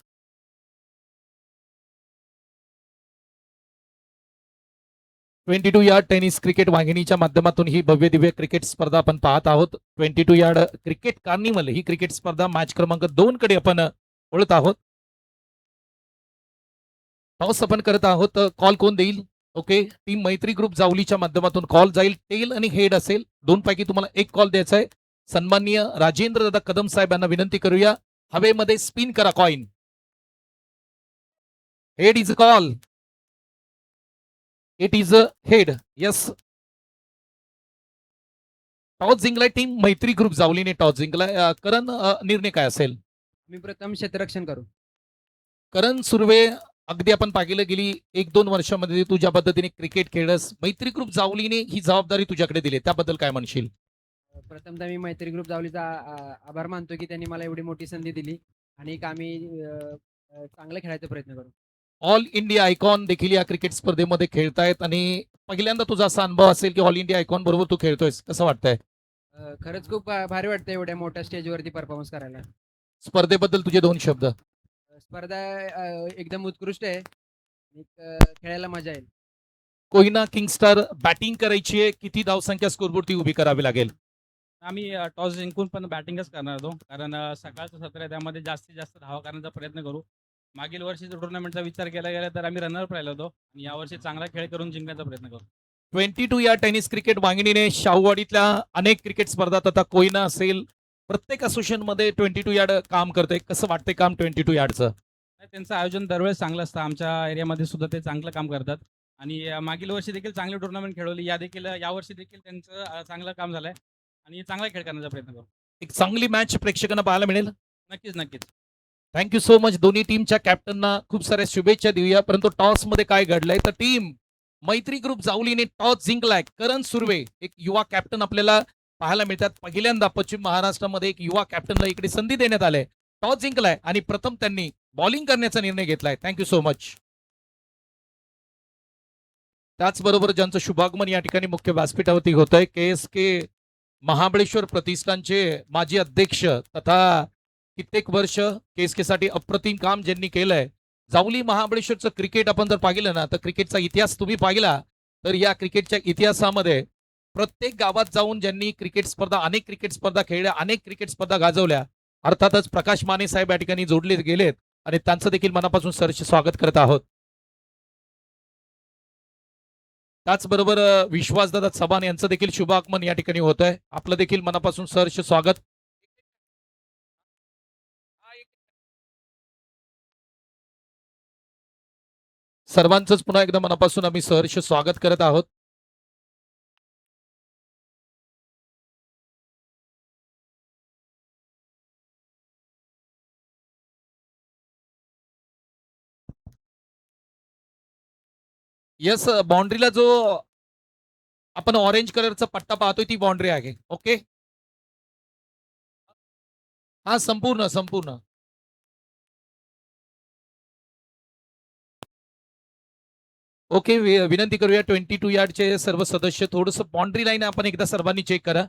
Speaker 2: ट्वेंटी 22 यार्ड टेनिस क्रिकेट वाहिनीच्या माध्यमातून ही भव्य दिव्य क्रिकेट स्पर्धा आपण पाहत आहोत. 22 यार्ड क्रिकेट कार्निवल ही क्रिकेट स्पर्धा मॅच क्रमांक 2 कडे आपण वळत आहोत. टॉस आपण करत आहोत. कॉल कोण देईल? ओके, टीम मैत्री ग्रुप जावलीच्या माध्यमातून कॉल जाईल. टेल आणि हेड असेल, दोन पैकी तुम्हाला एक कॉल द्यायचा आहे. सन्माननीय राजेंद्र दादा कदम साहेब यांना विनंती करूया हवेमध्ये स्पिन करा coin. Head is call. It is a head. Yes. Toss जिंकलाय टीम मैत्री ग्रुप जावलीने टॉस जिंकलाय. करण निर्णय काय असेल?
Speaker 3: मी प्रथम क्षेत्ररक्षण करू.
Speaker 2: करण सुर्वे, अगदी आपण पाहिलं गेली 1-2 वर्षामध्ये तू ज्या पद्धतीने क्रिकेट खेळस, मैत्री ग्रुप जावलीने ही जबाबदारी तुझ्याकडे दिली, त्याबद्दल काय म्हणशील?
Speaker 3: प्रथमतः मी मैत्री ग्रुप जावलीचा आभार मानतो की त्यांनी मला एवढी मोठी संधी दिली आणि एक आम्ही चांगलं खेळायचा प्रयत्न करू.
Speaker 2: ऑल इंडिया आयकॉन देखील या क्रिकेट स्पर्धेमध्ये खेळतायत आणि पहिल्यांदा तुझा असा अनुभव असेल की ऑल इंडिया आयकॉन बरोबर तू खेळतोयस, कसं वाटतंय?
Speaker 3: खरंच खूप भारी वाटतं एवढ्या मोठ्या स्टेजवरती परफॉर्मन्स करायला.
Speaker 1: स्पर्धेबद्दल तुझे 2 शब्द.
Speaker 3: स्पर्धा एकदम उत्कृष्ट आहे. आणि खेळायला मजा येईल.
Speaker 1: कोयना किंगस्टार बॅटिंग करायची आहे, किती धावसंख्या स्कोरवरती उभी करावी लागेल?
Speaker 4: आम्ही टॉस जिंकून पण बॅटिंगच करणार होतो. कारण सकाळचं सत्र आहे त्यामध्ये जास्तीत जास्त धावा करण्याचा प्रयत्न करू. मागील वर्षीच्या टुर्नामेंटचा विचार केला गेला तर आम्ही रनरअप राहिलो होतो आणि यावर्षी चांगला खेळ करून जिंकण्याचा प्रयत्न करू.
Speaker 1: 22 या टेनिस क्रिकेट वाहिनीने शाहूवाडीतल्या अनेक क्रिकेट स्पर्धा तथा कोयना असेल प्रत्येक असोसिएशन मध्ये 22 यार्ड काम करते. कसं वाटतंय काम 22 यार्डचं?
Speaker 4: नाही, त्यांचं आयोजन दरवेळेस चांगलं असतं. आमच्या एरियामध्ये सुद्धा ते चांगलं काम करतात आणि मागील वर्षी देखील चांगली टुर्नामेंट खेळवली. यावर्षी देखील त्यांचं चांगलं काम झालंय आणि चांगला खेळ करण्याचा प्रयत्न करू.
Speaker 1: एक चांगली मॅच प्रेक्षकांना पाहायला मिळेल.
Speaker 4: नक्कीच नक्कीच.
Speaker 1: Thank you so much. दोन्ही टीमच्या कॅप्टनना खूप साऱ्या शुभेच्छा देऊया. परंतु टॉस मध्ये काय घडलंय तर टीम मैत्री ग्रुप जावलीने टॉस जिंकलाय. करण सुर्वे एक युवा कॅप्टन आपल्याला पाहायला मिळतात. पहिल्यांदा पश्चिम महाराष्ट्रामध्ये एक युवा कॅप्टनला इकडे संधी देण्यात आली. टॉस जिंकलाय आणि प्रथम त्यांनी बॉलिंग करण्याचा निर्णय घेतलाय. Thank you so much. त्याचबरोबर ज्यांचं शुभागमन या ठिकाणी मुख्य व्यासपीठावरती होत आहे, KSK महाबळेश्वर प्रतिष्ठानचे माजी अध्यक्ष तथा कित्येक वर्ष KSK साठी अप्रतिम काम ज्यांनी केलंय. जावली महाबळेश्वरचं क्रिकेट आपण जर पाहिलं ना तर क्रिकेटचा इतिहास तुम्ही पाहिला तर या क्रिकेटच्या इतिहासामध्ये प्रत्येक गावात जाऊन ज्यांनी क्रिकेट स्पर्धा अनेक क्रिकेट स्पर्धा खेळल्या, अनेक क्रिकेट स्पर्धा गाजवल्या. अर्थातच प्रकाश माने साहेब या ठिकाणी जोडले गेलेत आणि त्यांचं देखील मनापासून सहर्ष स्वागत करत आहोत. त्याचबरोबर विश्वासदादा चव्हाण यांचं देखील शुभागमन या ठिकाणी होत आहे. आपलं देखील मनापासून सहर्ष स्वागत. सर्वांचंच पुन्हा एकदा मनापासून आम्ही सहर्ष स्वागत करत आहोत. यस, बाउंड्रीला जो आपण ऑरेंज कलरचा पट्टा पाहतोय ती बाउंड्री आहे. ओके, हा संपूर्ण संपूर्ण ओके. विनंती करूया 22 यार्डचे सर्व सदस्य थोडस बाउंड्री लाईन आपण एकदा सर्वांनी चेक करा.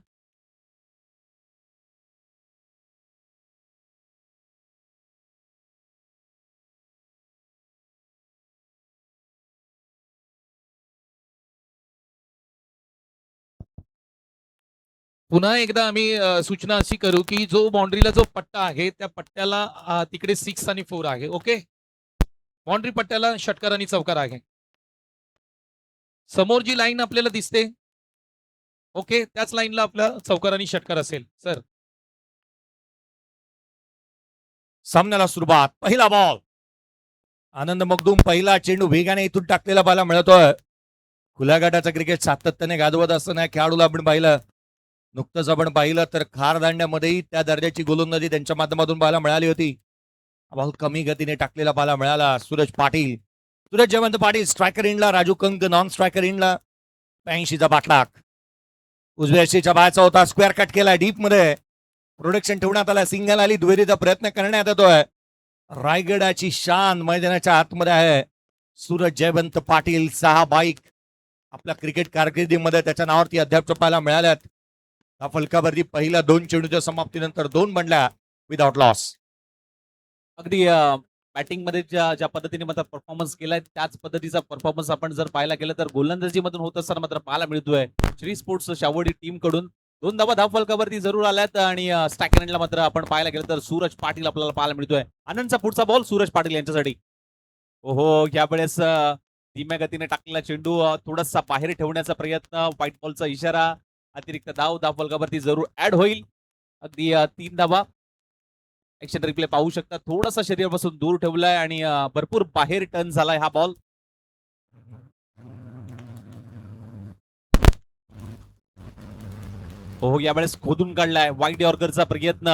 Speaker 1: पुन्हा एकदा आम्ही सूचना अशी करू की जो बाउंड्रीला जो पट्टा आहे त्या पट्ट्याला तिकडे 6 आणि 4 आहे. ओके, बाउंड्री पट्ट्याला षटकार आणि चौकार आहे. समोर जी लाईन आपल्याला दिसते ओके त्याच लाईनला आपला चौकार आणि षटकार असेल. सर, सामन्याला सुरुवात. पहिला बॉल. आनंद मगदूम पहिला चेंडू वेगाने इथून टाकलेला पाहायला मिळतोय. खुल्या गटाचं क्रिकेट सातत्याने गाजवत असताना खेळाडूला आपण पाहिलं. नुकतंच आपण पाहिलं तर खारदांड्यामध्येही त्या दर्जाची गोलंदाजी त्यांच्या माध्यमातून पाहायला मिळाली होती. बहुत कमी गतीने टाकलेला पाहायला मिळाला. सूरज जयवंत पाटील स्ट्रायकर इंडला, राजू कंक नॉन स्ट्रायकर इंडला. 82चा पाठलाग. उजव्या शीच्या बाहेरचा होता. स्क्वेअर कट केला डीप मध्ये. प्रोडक्शन ठेवण्यात आला. सिंगल आली. दुहेरीचा प्रयत्न करण्यात येतोय. रायगडाची शान मैदानाच्या आतमध्ये आहे. सूरज जयवंत पाटील 6 बाईक आपल्या क्रिकेट कारकिर्दीमध्ये त्याच्या नावावरती अद्याप पाहायला मिळाल्यात. हा फलकावरती पहिल्या 2 चेंडूच्या समाप्तीनंतर 2 बनल्या विदाउट लॉस.
Speaker 2: अगदी बॅटिंग मध्ये ज्या पद्धतीने मात्र परफॉर्मन्स केलाय त्याच पद्धतीचा परफॉर्मन्स आपण जर पाहायला गेलं तर गोलंदाजीमधून होत असताना मात्र पाहायला मिळतोय. श्री स्पोर्ट्स शावडी टीम कडून 2 धावा फलकावरती जरूर आल्यात आणि स्ट्रायकर एंडला मात्र आपण पाहायला गेलं तर सूरज पाटील आपल्याला पाहायला मिळतोय. आनंदचा पुढचा बॉल सूरज पाटील यांच्यासाठी. ओहो, यावेळेस धीम्या गतीने टाकलेला चेंडू थोडासा बाहेर ठेवण्याचा प्रयत्न. व्हाईट बॉलचा इशारा. अतिरिक्त धाव फलकावरती जरूर ऍड होईल. अगदी 3 धावा. एक्शन रिप्ले पाहू शकता. थोडासा शरीरापासून दूर ठेवलाय आणि भरपूर बाहेर टर्न झालाय हा बॉल. हो, यावेळेस खोदून काढलाय. वाईट यॉर्करचा प्रयत्न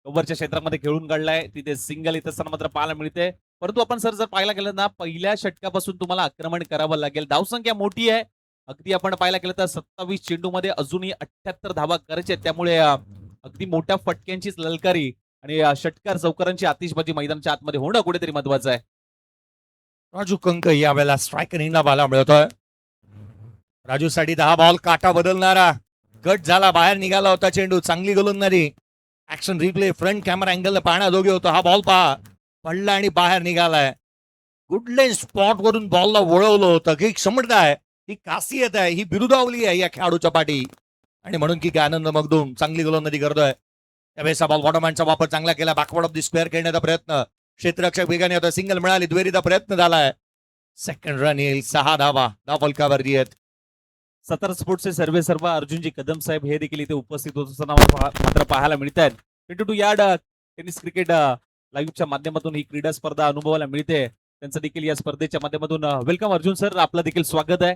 Speaker 2: ओव्हरच्या क्षेत्रामध्ये खेळून काढलाय. तिथे सिंगल येत असताना मात्र पाहायला मिळते. परंतु आपण जर पाहायला गेलं ना पहिल्या षटकापासून तुम्हाला आक्रमण करावं लागेल. धावसंख्या मोठी आहे. अगदी आपण पाहायला गेलं तर 27 चेंडूमध्ये अजूनही 78 धावा करायचे. त्यामुळे अगदी मोठ्या फटक्यांचीच ललकारी आणि षटकार चौकारांची आतिषबाजी मैदानाच्या आतमध्ये होणं कुठेतरी महत्वाचं आहे.
Speaker 1: राजू कंक यावेळेला स्ट्रायकर इंडला पाहायला मिळतोय. राजूसाठी 10 बॉल काटा बदलणारा कट झाला, बाहेर निघाला होता चेंडू. चांगली गोलंदाजी. Action replay front camera angle पाहण्याजोगे होतो. हा बॉल पहा, पडला आणि बाहेर निघालाय. गुडलेन स्पॉट वरून बॉलला वळवलं होतं. की क्षमता आहे, ही खासियत आहे, ही बिरुदावली आहे या खेळाडूच्या पाठी. आणि म्हणून की आनंद मगदूम चांगली गोलंदाजी करतोय. त्यावेळेस हा बॉल वॉटरमॅनचा वापर चांगला केला. बॅकवर्ड ऑफ दी स्क्वेअर खेळण्याचा प्रयत्न. क्षेत्ररक्षक वेगाने होता. सिंगल मिळाली. दुहेरीचा प्रयत्न झालाय. सेकंड रन येईल. 6 धावा फलकावरती आहेत.
Speaker 2: सतर स्पोर्ट्सचे सर्वे सर्व अर्जुनजी कदम साहेब हे देखील इथे उपस्थित होत असताना मात्र पाहायला मिळत आहेत. 22 यार्ड टेनिस क्रिकेट लाईव्हच्या माध्यमातून ही क्रीडा स्पर्धा अनुभवायला मिळते. त्यांचं देखील या स्पर्धेच्या माध्यमातून वेलकम अर्जुन सर, आपलं देखील स्वागत आहे.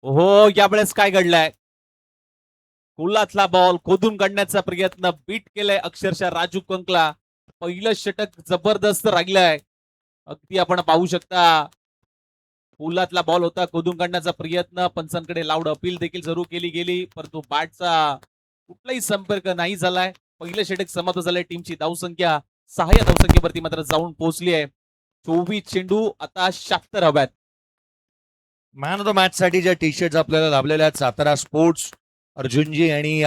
Speaker 2: हो, यावेळेस काय घडलंय? कोल्हातला बॉल खोदून काढण्याचा प्रयत्न बीट केलाय अक्षरशः राजू कंकला. पहिलं षटक जबरदस्त राहिलंय. अगदी आपण पाहू शकता कोल्हातला बॉल होता, खोदून काढण्याचा प्रयत्न. पंचांकडे लाऊड अपील देखील जरूर केली गेली, परंतु बॅटचा कुठलाही संपर्क नाही झालाय. पहिलं षटक समाप्त झालंय. टीमची धावसंख्या 6 या धावसंख्येवरती मात्र जाऊन पोहोचली आहे. 24 चेंडू आता 76 हव्यात.
Speaker 1: मॅन ऑफ द मॅच साठी ज्या टी शर्ट आपल्याला लाभलेल्या आहेत सातारा स्पोर्ट्स, अर्जुनजी आणि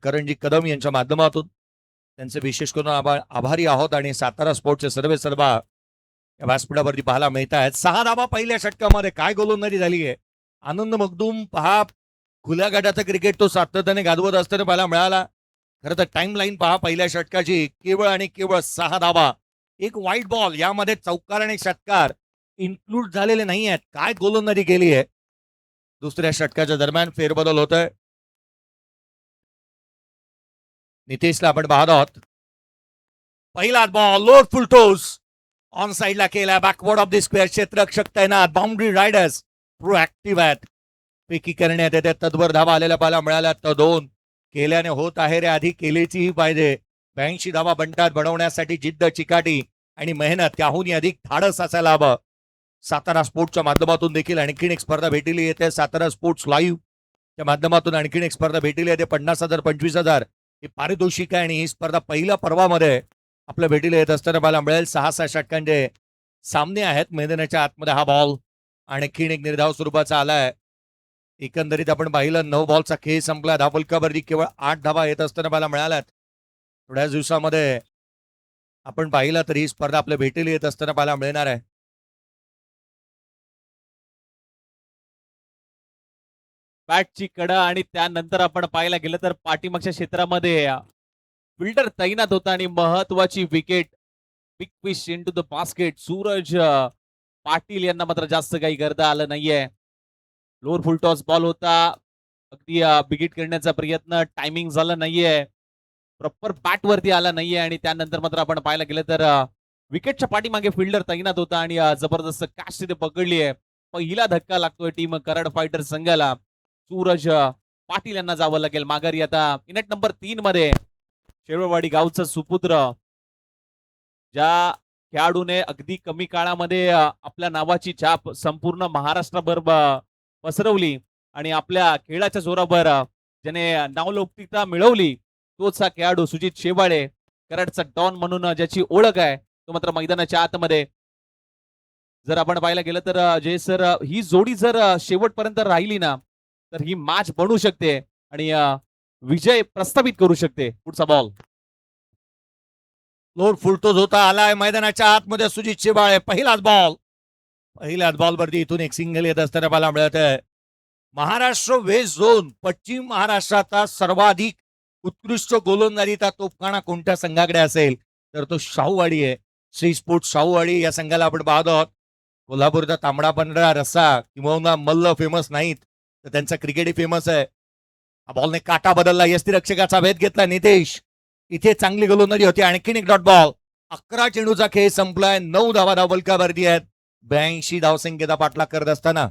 Speaker 1: करणजी कदम यांच्या माध्यमातून त्यांचे विशेष करून आभारी आहोत. आणि सातारा स्पोर्ट्सचे सर्व या व्यासपीठावरती पाहायला मिळत आहेत. 6 धावा पहिल्या षटकामध्ये. काय गोलंदाजी झाली आहे. आनंद मगदूम पहा, खुल्या गटाचं क्रिकेट तो सातत्याने गाजवत असताना पाहायला मिळाला. खरं तर टाइम लाईन पहा पहिल्या षटकाची, केवळ आणि केवळ 6 धावा, एक व्हाईट बॉल. यामध्ये चौकार आणि षटकार इन्क्लूड झालेले नाही आहेत. काय गोलंदाजी केली आहे. दुसऱ्या षटकाच्या दरम्यान फेरबदल होत आहे. नितेशला आपण पाहत आहोत. पहिला ball load full toss on साइडला केला. Backward off the square. क्षेत्ररक्षक तैनात. बाउंड्री रायडर्स प्रोएक्टिव्ह आहेत. पैकी करण्यात येते. तदवर धावा आलेल्या पाहायला मिळाल्या. तर 2 केल्याने होत आहे रे, आधी केलीचीही पाहिजे. 82 धावा बंटात बनवण्यासाठी जिद्द, चिकाटी आणि मेहनत, त्याहूनही अधिक धाडस असायला हवं. सातारा स्पोर्ट्सच्या माध्यमातून देखील आणखीन एक स्पर्धा भेटली येते. सातारा स्पोर्ट्स लाईव्ह च्या माध्यमातून आणखीन एक स्पर्धा भेटली येते. 50,000 25,000 हे पारितोषिक आहे. आणि ही स्पर्धा पहिल्या पर्वामध्ये आपल्या भेटीला येत असताना मला मिळेल. 6 षटकांचे सामने आहेत मैदानाच्या आतमध्ये. हा बॉल आणखीन एक निर्धाव स्वरूपाचा आलाय. एकंदरीत आपण पाहिलं 9 बॉलचा खेळ संपला. धावफलकावरती केवळ 8 धावा येत असताना मला मिळाल्यात. थोड्याच दिवसामध्ये आपण पाहिलं तर ही स्पर्धा आपल्या भेटीला येत असताना पाहायला मिळणार आहे.
Speaker 2: बॅटची कडा आणि त्यानंतर आपण पाहायला गेलं तर पाठीमागच्या क्षेत्रामध्ये फिल्डर तैनात होता आणि महत्वाची wicket, big fish into the basket. Suraj Patil यांना मात्र जास्त काही करता आलं नाहीये. लोअर फुल टॉस बॉल होता. अगदी बिगिट करण्याचा प्रयत्न, टायमिंग झालं नाहीये, प्रॉपर बॅट वरती आला नाहीये. आणि त्यानंतर मात्र आपण पाहायला गेलं तर विकेटच्या पाठीमागे फिल्डर तैनात होता आणि जबरदस्त कॅच तिथे पकडली आहे. पहिला धक्का लागतोय टीम कराड फायटर संघाला. सूरज पाटील यांना जावं लागेल माघारी. आता इनेट नंबर 3 मध्ये शेळववाडी गावचा सुपुत्र, ज्या खेळाडूने अगदी कमी काळामध्ये आपल्या नावाची छाप संपूर्ण महाराष्ट्रभर पसरवली आणि आपल्या खेळाच्या जोरावर ज्याने नावलौकिकता मिळवली, तोच हा खेळाडू सुजित शेवाळे, कराडचा डॉन म्हणून ज्याची ओळख आहे, तो मात्र मैदानाच्या आतमध्ये. जर आपण पाहायला गेलं तर जय सर, ही जोडी जर शेवटपर्यंत राहिली ना तर ही मॅच बनू शकते आणि विजय प्रस्थापित करू शकते. पुढचा बॉल
Speaker 1: लोड फुलटोज होता आलाय मैदानाच्या आतमध्ये. सुजित शेवाळे पहिलाच बॉल वरती इथून एक सिंगल येत असताना पाहायला मिळत आहे. महाराष्ट्र वेस्ट झोन पश्चिम महाराष्ट्राचा सर्वाधिक उत्कृष्ट गोलंदाजीचा तोफखाना कोणत्या संघाकडे असेल तर तो शाहूवाडी आहे. श्री स्पोर्ट्स शाहूवाडी या संघाला आपण पाहत आहोत. कोल्हापूरचा तांबडा पांढरा रस्सा किंवा मल्ल फेमस नाहीत तर त्यांचा क्रिकेटही फेमस आहे. बॉलने काटा बदलला. यष्टीरक्षकाचा भेद घेतला नितेश. इथे चांगली गोलंदाजी होती. आणखीन एक डॉट बॉल. 11 चेंडूचा खेळ संपलाय. 9 धावा धावफलकावरती आहेत. 82 धावसंख्येचा पाठलाग करत असताना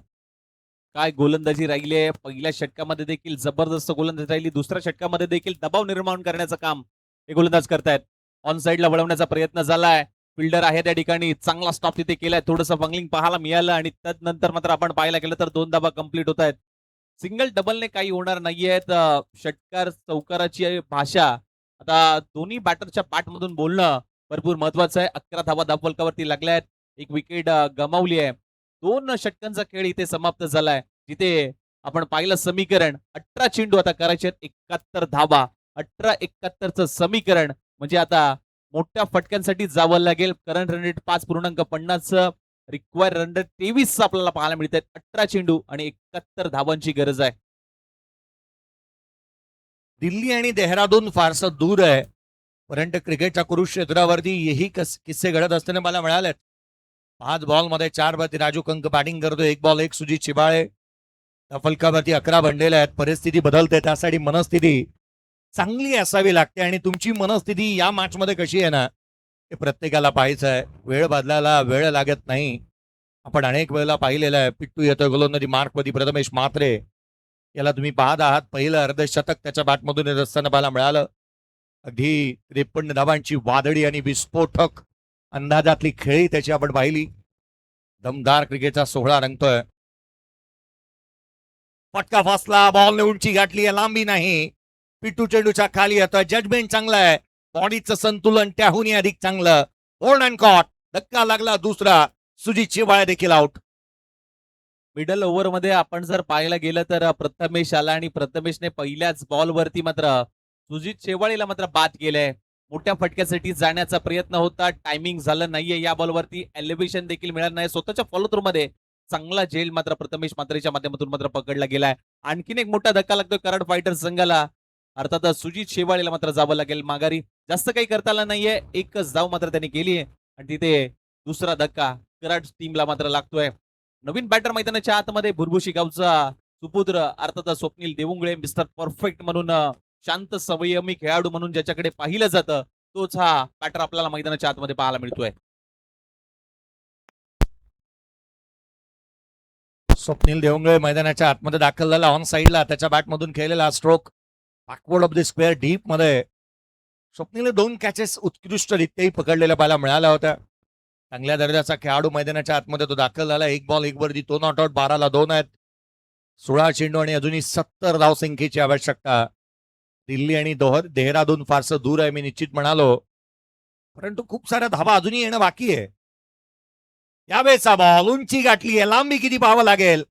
Speaker 2: काय गोलंदाजी राहिली आहे. पहिल्या षटकामध्ये देखील जबरदस्त गोलंदाजी राहिली. दुसऱ्या षटकामध्ये देखील दबाव निर्माण करण्याचं काम हे गोलंदाज करतायत. ऑन साइडला वळवण्याचा प्रयत्न झालाय. फिल्डर आहे त्या ठिकाणी. चांगला स्टॉप तिथे केलाय. थोडंसं फंगलिंग पाहायला मिळालं आणि त्यानंतर मात्र आपण पाहायला गेलं तर 2 धावा कंप्लीट होत आहेत. सिंगल डबलने काही होणार नाहीयेत. षटकार चौकाराची भाषा आता दोन्ही बॅटरच्या पाठमधून बोलणं भरपूर महत्वाचं आहे. 11 धावा धावफलकावरती लागल्या आहेत. एक विकेट गमावली आहे. 2 षटकांचा खेळ इथे समाप्त झालाय, जिथे आपण पाहिलं समीकरण 18 चेंडू आता करायचे 71 धावा. 18-71चं समीकरण म्हणजे आता मोठ्या फटक्यांसाठी जावं लागेल. Current run rate 5.50, require run rate 23 आपल्याला पाहायला मिळत आहेत. 18 चेंडू आणि 71 धावांची गरज आहे.
Speaker 1: दिल्ली आणि देहरादून फारसं दूर आहे, परंतु क्रिकेटच्या कुरुक्षेत्रावरती हेही किस्से घडत असताना मला मिळालेत. 5 बॉलमध्ये 4 वरती राजू कंक बॅटिंग करतो, 1 बॉल 1 सुजित चिबाळे. त्या फलकावरती 11 बनलेले आहेत. परिस्थिती बदलते, त्यासाठी मनस्थिती चांगली असावी लागते. आणि तुमची मनस्थिती या मॅच मध्ये कशी आहे ना, हे प्रत्येकाला पाहायचं आहे. वेळ बदलायला वेळ लागत नाही. आपण अनेक वेळेला पाहिलेलं आहे. पिट्टू येतोय गोलंदाजी मार्कवरती, प्रथमेश म्हात्रे याला तुम्ही पाहत आहात. पहिलं अर्धशतक त्याच्या बॅटमधून येत असताना पाहायला मिळालं. अगदी 53 धावांची वादळी आणि विस्फोटक अंदाजातली खेळी त्याची आपण पाहिली. दमदार क्रिकेटचा सोहळा रंगतोय. फटका फासला, बॉलने उंची गाठली आहे, लांबी नाही. पिट्टू चेंडूच्या खाली येतोय. जजमेंट चांगलं आहे, बॉडीचं संतुलन त्याहूनही अधिक चांगलं. होल्ड अँड कॉट, धक्का लागला दुसरा. सुजित चिबाळे देखील आउट.
Speaker 2: मिडल ओव्हर मध्ये आपण जर पाहायला गेलं तर प्रथमेश आला आणि प्रथमेशने पहिल्याच बॉलवरती मात्र सुजित शेवाळीला मात्र बाद केलंय. मोठ्या फटक्यासाठी जाण्याचा प्रयत्न होता, टायमिंग झालं नाहीये. या बॉलवरती एलिव्हेशन देखील मिळालं नाही. स्वतःच्या फॉलो थ्रू मध्ये चांगला झेल मात्र प्रथमेश म्हात्रेच्या माध्यमातून मात्र पकडला गेलाय. आणखीन एक मोठा धक्का लागतोय कराड फायटर संघाला. अर्थातच सुजित शेवाळीला मात्र जावं लागेल माघारी. जास्त काही करता आलं नाहीये, एकच धाव मात्र त्यांनी केली आहे आणि तिथे दुसरा धक्का कराड टीमला मात्र लागतोय. नवीन बॅटर मैदानाच्या आतमध्ये भुरभुशी गावचा सुपुत्र अर्थातच स्वप्नील देवुंगळे, मिस्टर परफेक्ट म्हणून शांत संयमी खेळाडू म्हणून ज्याच्याकडे पाहिलं जातं, तोच हा बॅटर आपल्याला मैदानाच्या आतमध्ये पाहायला मिळतोय.
Speaker 1: स्वप्नील देवंगळे मैदानाच्या आतमध्ये दाखल झाला. ऑन साईडला त्याच्या बॅटमधून खेळलेला stroke backward off the square deep मध्ये. स्वप्नीलने 2 कॅचेस उत्कृष्टरित्याही पकडलेल्या पाहायला मिळाल्या होत्या. चांगल्या दर्जाचा खेळाडू मैदानाच्या आतमध्ये तो दाखल झाला. 1 बॉल 1 वरती 2 नॉट आउट, 12ला 2 आहेत. 16 चेंडू आणि अजूनही 70 धावसंख्येची आवश्यकता. दिल्ली आणि देहरादून फारसं दूर आहे, मी निश्चित म्हणालो, परंतु खूप साऱ्या धावा अजूनही येणं बाकी आहे. यावेळेचा बॉल उंची गाठली आहे, लांबी किती पाहावं लागेल.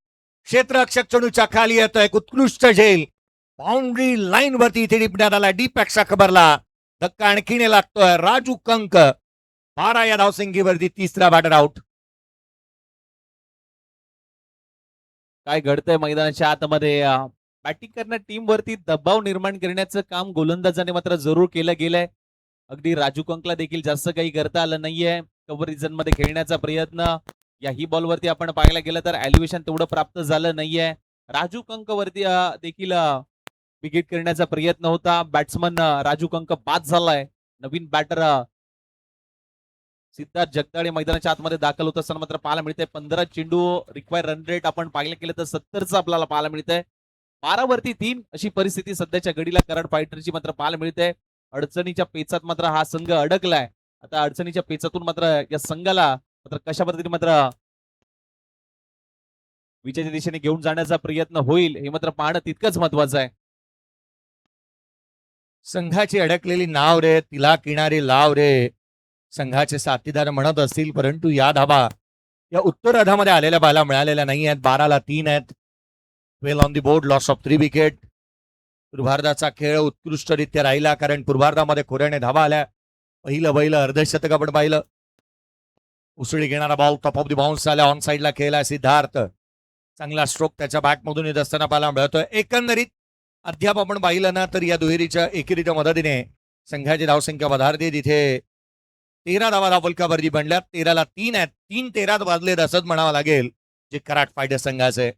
Speaker 1: क्षेत्ररक्षक चेंडूच्या खाली येतोय, उत्कृष्ट झेल. बाउंड्री लाईन वरती इथे टिपण्यात आला. डीप पॅक्सचा खबरला धक्का आणखीने लागतोय. राजू कंक 12 या धावसंख्येवरती तिसरा बॅटर आउट.
Speaker 2: काय घडतंय मैदानाच्या आतमध्ये? बॅटिंग करण्या टीम वरती दबाव निर्माण करण्याचं काम गोलंदाजाने मात्र जरूर केलं गेलंय. अगदी राजू कंकला देखील जास्त काही करता आलं नाहीये. कव्हर रिजन मध्ये खेळण्याचा प्रयत्न याही बॉलवरती आपण पाहायला गेलं तर एलिव्हेशन तेवढं प्राप्त झालं नाहीये. राजू कंक वरती देखील विकेट करण्याचा प्रयत्न होता. बॅट्समन राजू कंक बाद झालाय. नवीन बॅटर सिद्धार्थ जगदाळे मैदानाच्या आतमध्ये दाखल होत असताना मात्र पाहायला मिळतंय. 15 चेंडू, रिक्वायर रन रेट आपण पाहिलं केलं तर 70चं आपल्याला पाहायला मिळतंय. 12 वरती 3 अशी परिस्थिती सध्याच्या घडीला कराड फायटरची मात्र पाहायला मिळते. अडचणीच्या पेचात मात्र हा संघ अडकलाय. आता अडचणीच्या पेचातून मात्र या संघाला मात्र कशा पद्धतीने मात्र विजयाच्या दिशेने घेऊन जाण्याचा प्रयत्न होईल हे मात्र पाहणं तितकंच महत्वाचं आहे.
Speaker 1: संघाची अडकलेली नाव रे, तिला किनारी लाव रे, संघाचे साथीदार म्हणत असतील, परंतु या धावा या उत्तरार्धामध्ये आलेल्या पाहायला मिळालेल्या नाही आहेत. 12ला 3 आहेत. Well on the board, loss of 3 wicket. पूर्वार्धाचा खेळ उत्कृष्टरित्या राहिला, कारण पूर्वार्धामध्ये खोऱ्याने धावा आल्या. पहिलं अर्धशतक आपण पाहिलं. उसळी घेणारा ball top of the bounce आला. ऑन साईडला खेळला सिद्धार्थ. चांगला स्ट्रोक त्याच्या बॅटमधून येत असताना पाहायला मिळतोय. एकंदरीत अद्याप आपण पाहिलं ना तर या दुहेरीच्या एकेरीच्या मदतीने संघाची धावसंख्या वधारते. तिथे 13 धावा धावफलकावरती बनल्या. 13ला 3 आहेत. 3-13 वाजलेत असंच म्हणावं लागेल जे कराड फायटर संघाचे.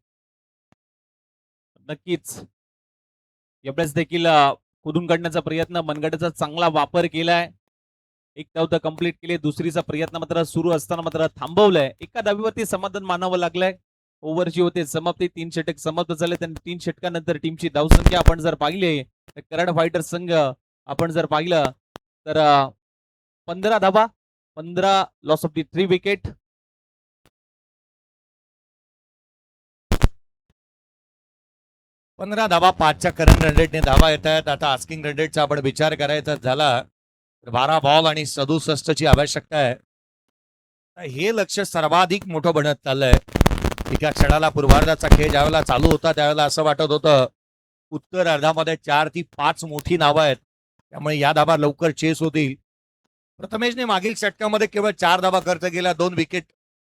Speaker 2: नक्कीच एवढ्याच देखील कुदून काढण्याचा प्रयत्न, मनगटाचा चांगला वापर केलाय. 1 धाव तर कंप्लीट केली. दुसरीचा प्रयत्न मात्र सुरू असताना मात्र थांबवलाय. एका धावीवरती समाधान मानावं लागलंय. ओव्हरची होते समाप्ती. 3 षटक समाप्त झाले. त्यांनी 3 षटकानंतर टीमची धावसंख्या आपण जर पाहिली तर कराड फायटर संघ आपण जर पाहिलं तर 15 धावा, 15 लॉस ऑफ दी 3 विकेट.
Speaker 1: पंधरा धावा 5च्या करंट रन रेटने धावा येत आहेत. आता आस्किंग रन रेटचा आपण विचार करायचा झाला तर 12 बॉल आणि 67ची आवश्यकता आहे. हे लक्ष सर्वाधिक मोठं बनत चाललंय. एका क्षणाला पूर्वार्धाचा खेळ ज्यावेळेला चालू होता त्यावेळेला असं वाटत होतं उत्तर अर्धामध्ये 4 ती 5 मोठी नावं आहेत, त्यामुळे या धाबा लवकर चेस होतील. प्रथमेशने मागील षटकामध्ये केवळ 4 धाबा खर्च केल्या, 2 विकेट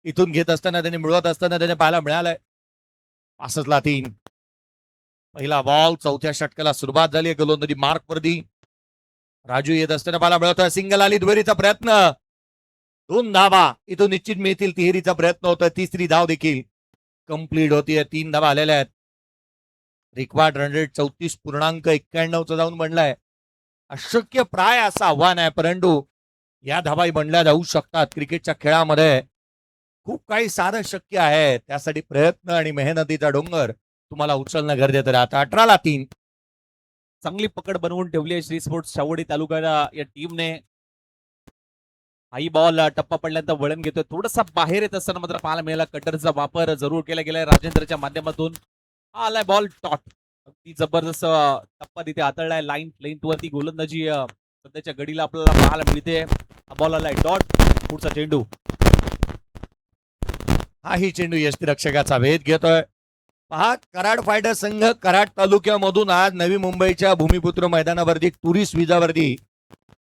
Speaker 1: इथून घेत असताना त्याने मिळवत असताना त्याने पाहायला मिळालंय. 65ला 3. पहिला बॉल, चौथ्या षटकाला सुरुवात झाली आहे. गोलंदाजी मार्कवरती राजू येत असताना पाहायला मिळतोय. सिंगल आली, दुहेरीचा प्रयत्न, 2 धाबा इथून निश्चित मिळतील. तिहेरीचा प्रयत्न होता, तिसरी धाव देखील कंप्लीट होतीये. 3 धाबा आलेल्या आहेत. रिक्वायर्ड रन रेट 34.91 जाऊन बनलाय. अशक्य प्राय असं आव्हान आहे, परंतु या धाबाही बनल्या जाऊ शकतात. क्रिकेटच्या खेळामध्ये खूप काही सारं शक्य आहे, त्यासाठी प्रयत्न आणि मेहनतीचा डोंगर तुम्हाला उचलणं गरजेचं आहे. आता 18ला 3.
Speaker 2: चांगली पकड बनवून ठेवली आहे श्री स्पोर्ट्स शावडी तालुका या टीमने. हाई बॉल टप्पा पडल्यानंतर वळण घेतोय, थोडासा बाहेर येत असताना मात्र पाहायला मिळाला. कटरचा वापर जरूर केला गेलाय राजेंद्रच्या माध्यमातून. हा आलाय बॉल टॉट, अगदी जबरदस्त टप्पा तिथे हाताळलाय. लाईन लेंथ वरती गोलंदाजी सध्याच्या घडीला आपल्याला पाहायला मिळते. हा बॉल आलाय डॉट, पुढचा चेंडू.
Speaker 1: हाही चेंडू यष्टीरक्षकाचा भेद घेतोय. पहा, कराड फायटर संघ कराड तालुक्यामधून आज नवी मुंबईच्या भूमिपुत्र मैदानावरती टुरिस्ट विजावरती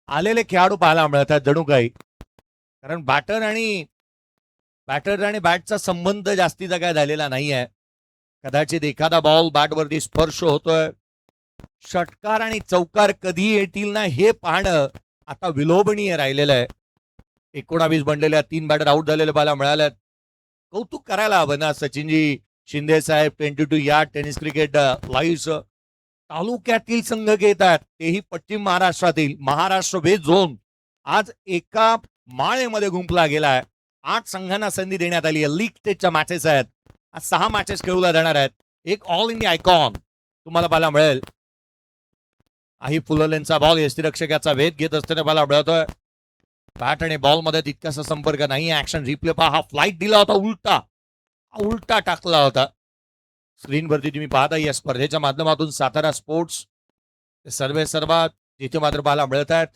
Speaker 1: आलेले खेळाडू पाहायला मिळतात जणू काही. कारण बॅटर आणि बॅटचा संबंध जास्तीचा काय झालेला नाही आहे. कदाचित एखादा बॉल बॅटवरती स्पर्श होतोय. षटकार आणि चौकार कधी येतील ना हे पाहणं आता विलोभनीय राहिलेलं आहे. 19 बनलेल्या 3 बॅटर आउट झालेले पाहायला मिळाल्यात. कौतुक करायला हवं ना सचिनजी शिंदे साहेब. 22 या टेनिस क्रिकेट लाईव्ह तालुक्यातील संघ घेतात, तेही पश्चिम महाराष्ट्रातील. महाराष्ट्र बेस झोन आज एका माळेमध्ये गुंपला गेलाय. 8 संघांना संधी देण्यात आली आहे. लीग स्टेजच्या मॅचेस आहेत. आज 6 मॅचेस खेळवल्या जाणार आहेत. एक ऑल इंडिया आयकॉन तुम्हाला पाहायला मिळेल. आही फुललेंचा बॉल यष्टीरक्षकाचा वेध घेत असताना पाहायला मिळतोय. बॅट आणि बॉल मध्ये तितकासा संपर्क नाही. ऍक्शन रिप्ले पहा, हा फ्लाईट दिला होता, उलटा टाकला होता. स्क्रीनवरती तुम्ही पाहता या स्पर्धेच्या माध्यमातून सातारा स्पोर्ट्स सर्वात जिथे मात्र पाहायला मिळत आहेत.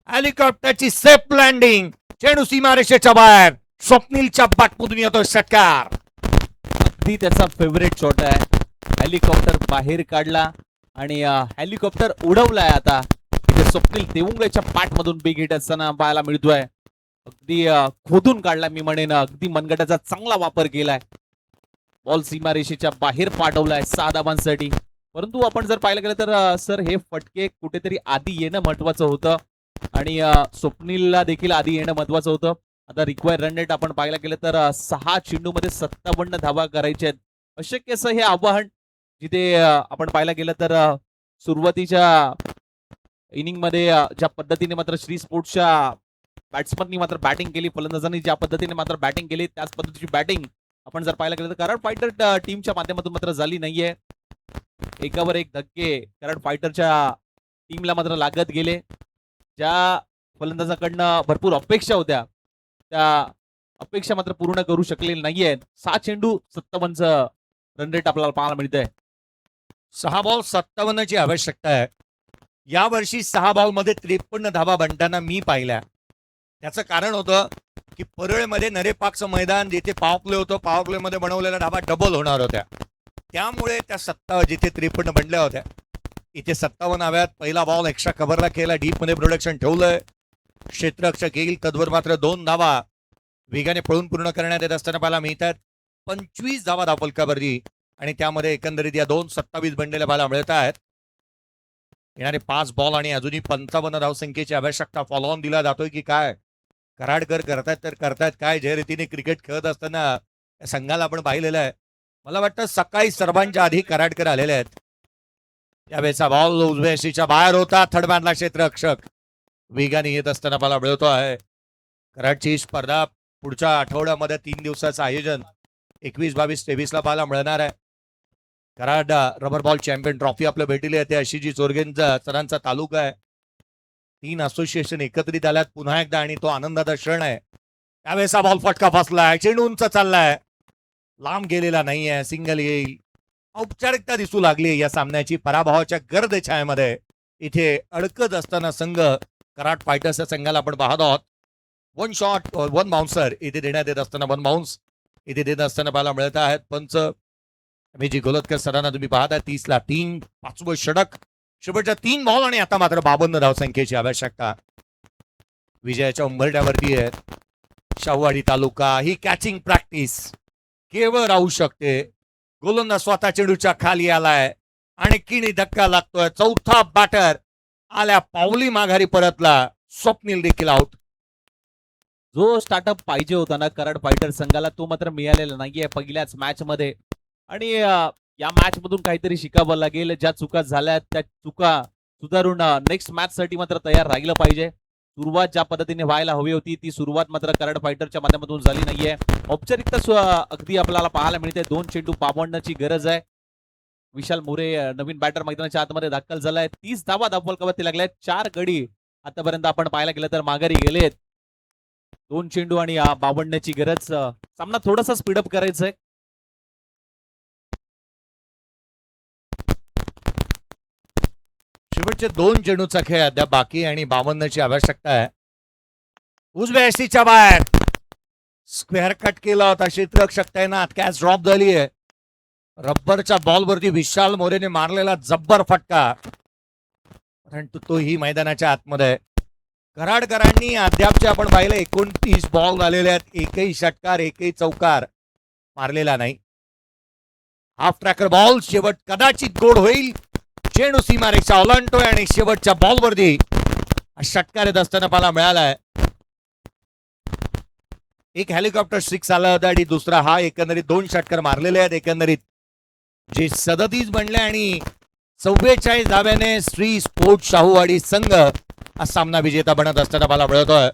Speaker 1: हेलिकॉप्टरची सेफ लँडिंग, चेंडू सीमारेषेच्या बाहेर. स्वप्नीलच्या बॅटमधून येतो षटकार.
Speaker 2: अगदी त्याचा फेवरेट शॉट आहे. हेलिकॉप्टर बाहेर काढला आणि हेलिकॉप्टर उडवलाय. आता इथे स्वप्नील देवुंगलेच्या पाठमधून बिग हिट असताना पाहायला मिळतोय. अगदी खोदून काढला मी म्हणेन. अगदी मनगटाचा चांगला वापर केलाय. बॉल सीमारेषेच्या बाहेर पाठवलाय 6 धावांसाठी. परंतु आपण जर पाहिलं गेलं तर सर हे फटके कुठेतरी आधी येणं महत्वाचं होतं आणि स्वप्नीलला देखील आधी येणं महत्वाचं होतं. आता रिक्वायर्ड रन रेट आपण पाहायला गेलं तर 6 चेंडूमध्ये 57 धावा करायच्या आहेत. अशक्य असं हे आव्हान जिथे आपण पाहायला गेलं तर सुरुवातीच्या इनिंग मध्ये ज्या पद्धतीने मात्र श्री स्पोर्ट्सच्या बॅट्समननी मात्र बॅटिंग केली, फलंदाजांनी ज्या पद्धतीने मात्र बॅटिंग केली त्याच पद्धतीची बॅटिंग आपण जर पाहायला गेलं तर कराड फायटर टीमच्या माध्यमातून मात्र झाली नाहीये. एकावर एक धक्के कराड फायटरच्या टीमला मात्र लागत गेले. ज्या फलंदाजाकडनं भरपूर अपेक्षा होत्या त्या अपेक्षा मात्र पूर्ण करू शकलेल्या नाहीयेत. 6 चेंडू 57चं रन रेट आपल्याला पाहायला मिळतंय.
Speaker 1: 6 बॉल 57ची आवश्यकता आहे. यावर्षी 6 बॉलमध्ये 53 धावा बनताना मी पाहिल्या. त्याचं कारण होतं की परळमध्ये नरेपाकचं मैदान जिथे पॉवर प्ले होतं, पॉवर प्ले मध्ये बनवलेल्या धावा डबल होणार होत्या. त्यामुळे त्या 57 जिथे 53 बनल्या होत्या इथे 57 हव्यात. पहिला बॉल एक्स्ट्रा कव्हरला केला, डीप मध्ये प्रोडक्शन ठेवलंय. क्षेत्ररक्षक येईल, तद्वर मात्र 2 धावा वेगाने पळून पूर्ण करण्यात येत असताना पाहायला मिळतात. 25 धावा धावफलकावरती आणि त्यामध्ये एकंदरीत या 2-27 बनलेल्या पाहायला मिळत आहेत. येणारे 5 बॉल आणि अजूनही 55 धावसंख्येची आवश्यकता. फॉलो ऑन दिला जातोय की काय? कराडकर करतायत तर करतायत काय? ज्या रीतीने क्रिकेट खेळत असताना या संघाला आपण पाहिलेलं आहे. मला वाटतं सकाळी सर्वांच्या आधी कराडकर आलेले आहेत. त्यावेळेचा बॉल उजव्या यष्टीच्या बाहेर होता. थर्डमॅनला क्षेत्ररक्षक वेगाने येत असताना मला मिळतो आहे. कराडची स्पर्धा पुढच्या आठवड्यामध्ये 3 दिवसाचं आयोजन 21, 22, 23ला पाहायला मिळणार आहे. Karad rubber ball champion trophy आपल्या भेटीला येते अशी जी चोरगेंचा सरांचा तालुका आहे. 3 असोसिएशन एकत्रित आल्यात पुन्हा एकदा आणि तो आनंदाचा क्षण आहे. त्यावेळेचा बॉल फटका फसलाय, चेंडू उंच चाललाय, लांब गेलेला नाहीये, सिंगल येईल. औपचारिकता दिसू लागली या सामन्याची. पराभवाच्या गर्द छायेमध्ये इथे अडकत असताना संघ कराड फायटर्सच्या संघाला आपण पाहत आहोत. वन शॉट वन बाउन्सर इथे देण्यात येत असताना वन बाउन्स इथे देत असताना पाहायला मिळत आहेत. पंच जी गोलतकर सरांना तुम्ही पाहता 30ला 3, 5वं षटक, शेवटच्या 3 बॉल आणि आता मात्र 52 धावसंख्येची आवश्यकता. विजयाच्या उंबरठ्यावरती आहे शाहूवाडी तालुका. ही कॅचिंग प्रॅक्टिस केवळ राहू शकते. गोलंदाज स्वतः चेंडूच्या खाली आलाय आणि किणी धक्का लागतोय. चौथा बॅटर आल्या पावली माघारी परतला. स्वप्नील देखील आउट.
Speaker 2: जो स्टार्टअप पाहिजे होता ना कराड फायटर संघाला तो मात्र मिळालेला नाहीये पहिल्याच मॅच मध्ये. आणि या मॅच मधून काहीतरी शिकावं लागेल. ज्या चुका झाल्या त्या चुका सुधारून नेक्स्ट मॅच साठी मात्र तयार राहिलं पाहिजे. सुरुवात ज्या पद्धतीने व्हायला हवी होती ती सुरुवात मात्र कराड फायटरच्या माध्यमातून झाली नाहीये. औपचारिकता अगदी आपल्याला पाहायला मिळते. 2 चेंडू पाबडण्याची गरज आहे. विशाल मोरे नवीन बॅटर मैदानाच्या आतमध्ये दाखल झालाय. 30 धावा धावफलकावरती लागल्यात. 4 गडी आतापर्यंत आपण पाहायला गेलं तर माघारी गेलेत. 2 चेंडू आणि बावडण्याची गरज. सामना थोडासा स्पीडअप करायचा आहे.
Speaker 1: शेवटचे 2 चेंडूचा खेळ अद्याप बाकी आणि 52ची आवश्यकता आहे. उजव्या एसटीच्या बाहेर स्क्वेअर कट केला होता क्षेत्ररक्षक तैनात. कॅच ड्रॉप झाली आहे. रब्बरच्या बॉलवरती विशाल मोरेने मारलेला जब्बर फटका, परंतु तोही मैदानाच्या आतमध्ये. कराडकरांनी अद्यापचे आपण पाहिलं 29 बॉल झालेले आहेत. एकही षटकार एकही चौकार मारलेला नाही. हाफ ट्रॅकर बॉल शेवट कदाचित गोड होईल. चेंडू सीमारेषा ओलांडतोय आणि शेवटच्या बॉलवरती षटकार येत असताना पाहायला मिळालाय. एक हेलिकॉप्टर 6 आला होता आणि दुसरा हा. एकंदरीत 2 षटकार मारलेले आहेत. एकंदरीत जे 37 बनले आणि 44 धाव्याने श्री स्पोर्ट्स शाहूवाडी संघ हा सामना विजेता बनत असताना मला मिळतोय.